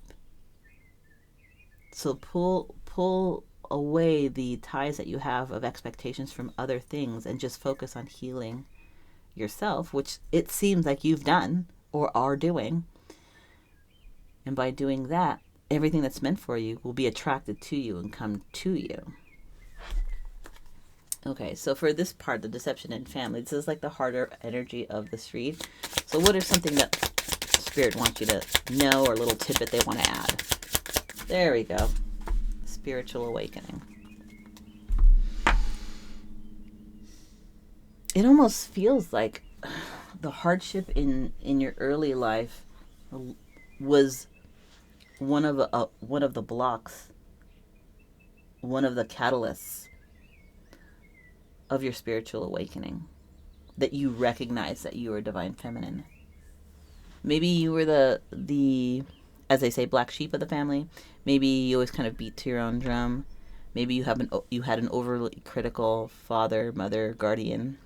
So pull away the ties that you have of expectations from other things and just focus on healing yourself, which it seems like you've done or are doing. And by doing that, everything that's meant for you will be attracted to you and come to you. Okay, so for this part, the deception in family, this is like the harder energy of this read. So what is something that Spirit wants you to know, or a little tidbit they want to add? There we go. Spiritual awakening. It almost feels like the hardship in your early life was one of the blocks, one of the catalysts of your spiritual awakening, that you recognize that you are divine feminine. Maybe you were the as they say, black sheep of the family. Maybe you always kind of beat to your own drum. Maybe you had an overly critical father, mother, guardian.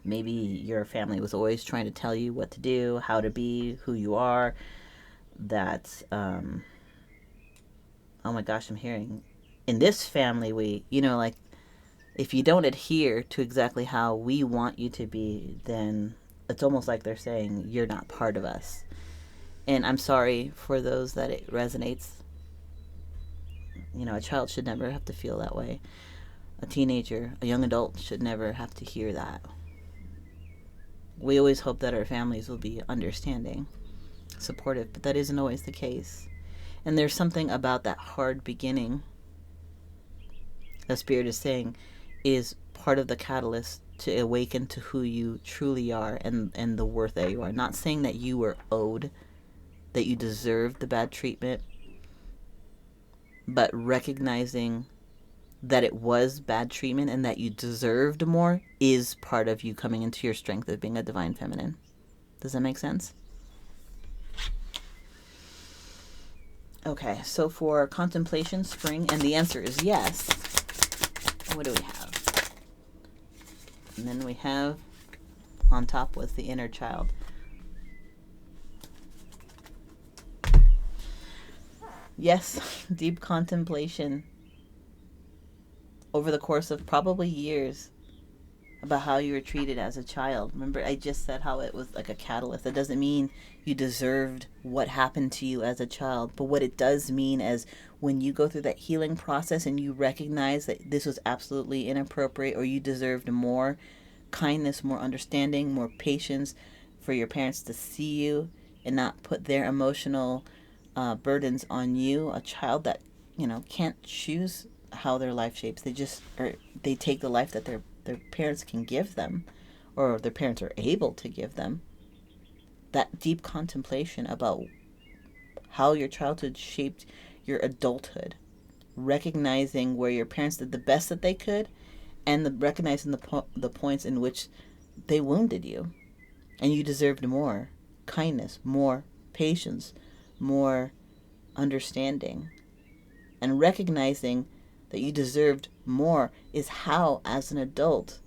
Maybe your family was always trying to tell you what to do, how to be, who you are. That, oh my gosh, I'm hearing, in this family, like, if you don't adhere to exactly how we want you to be, then it's almost like they're saying, you're not part of us. And I'm sorry for those that it resonates. A child should never have to feel that way. A teenager, a young adult should never have to hear that. We always hope that our families will be understanding, supportive, but that isn't always the case. And there's something about that hard beginning, the Spirit is saying, is part of the catalyst to awaken to who you truly are and the worth that you are. Not saying that you were owed, that you deserved the bad treatment, but recognizing that it was bad treatment and that you deserved more is part of you coming into your strength of being a divine feminine. Does that make sense? Okay, so for contemplation, spring, and the answer is yes. What do we have? And then we have, on top was the inner child. Yes, deep contemplation over the course of probably years about how you were treated as a child. Remember, I just said how it was like a catalyst. That doesn't mean you deserved what happened to you as a child. But what it does mean is when you go through that healing process and you recognize that this was absolutely inappropriate or you deserved more kindness, more understanding, more patience, for your parents to see you and not put their emotional burdens on you. A child that, can't choose how their life shapes. They take the life that their parents can give them, or their parents are able to give them. That deep contemplation about how your childhood shaped your adulthood, recognizing where your parents did the best that they could, and recognizing the points in which they wounded you, and you deserved more kindness, more patience, more understanding, and recognizing that you deserved more is how, as an adult,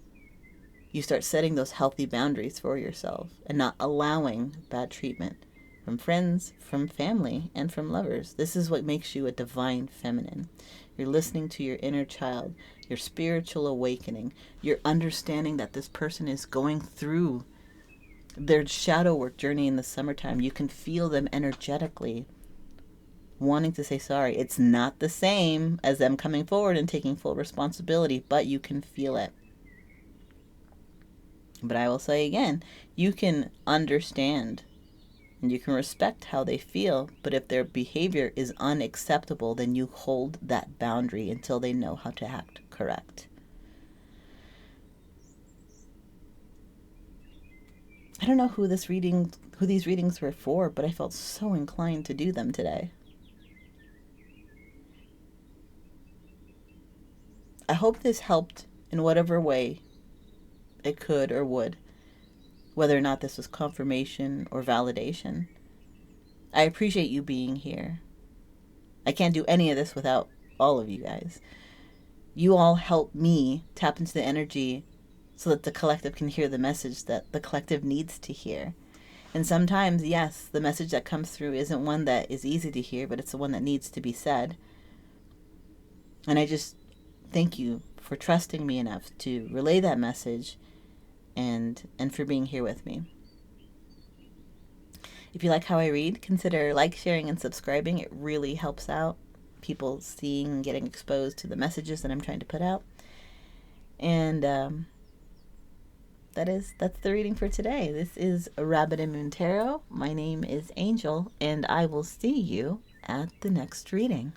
you start setting those healthy boundaries for yourself and not allowing bad treatment from friends, from family, and from lovers. This is what makes you a divine feminine. You're listening to your inner child, your spiritual awakening. You're understanding that this person is going through their shadow work journey in the summertime. You can feel them energetically wanting to say sorry. It's not the same as them coming forward and taking full responsibility, but you can feel it. But I will say again, you can understand and you can respect how they feel, but if their behavior is unacceptable, then you hold that boundary until they know how to act correct. I don't know who these readings were for, but I felt so inclined to do them today. I hope this helped in whatever way it could or would, whether or not this was confirmation or validation. I appreciate you being here. I can't do any of this without all of you guys. You all help me tap into the energy so that the collective can hear the message that the collective needs to hear. And sometimes, yes, the message that comes through isn't one that is easy to hear, but it's the one that needs to be said. And I just thank you for trusting me enough to relay that message and for being here with me. If you like how I read, consider sharing, and subscribing. It really helps out people seeing and getting exposed to the messages that I'm trying to put out. And that's the reading for today. This is Rabbit and Moon Tarot. My name is Angel, and I will see you at the next reading.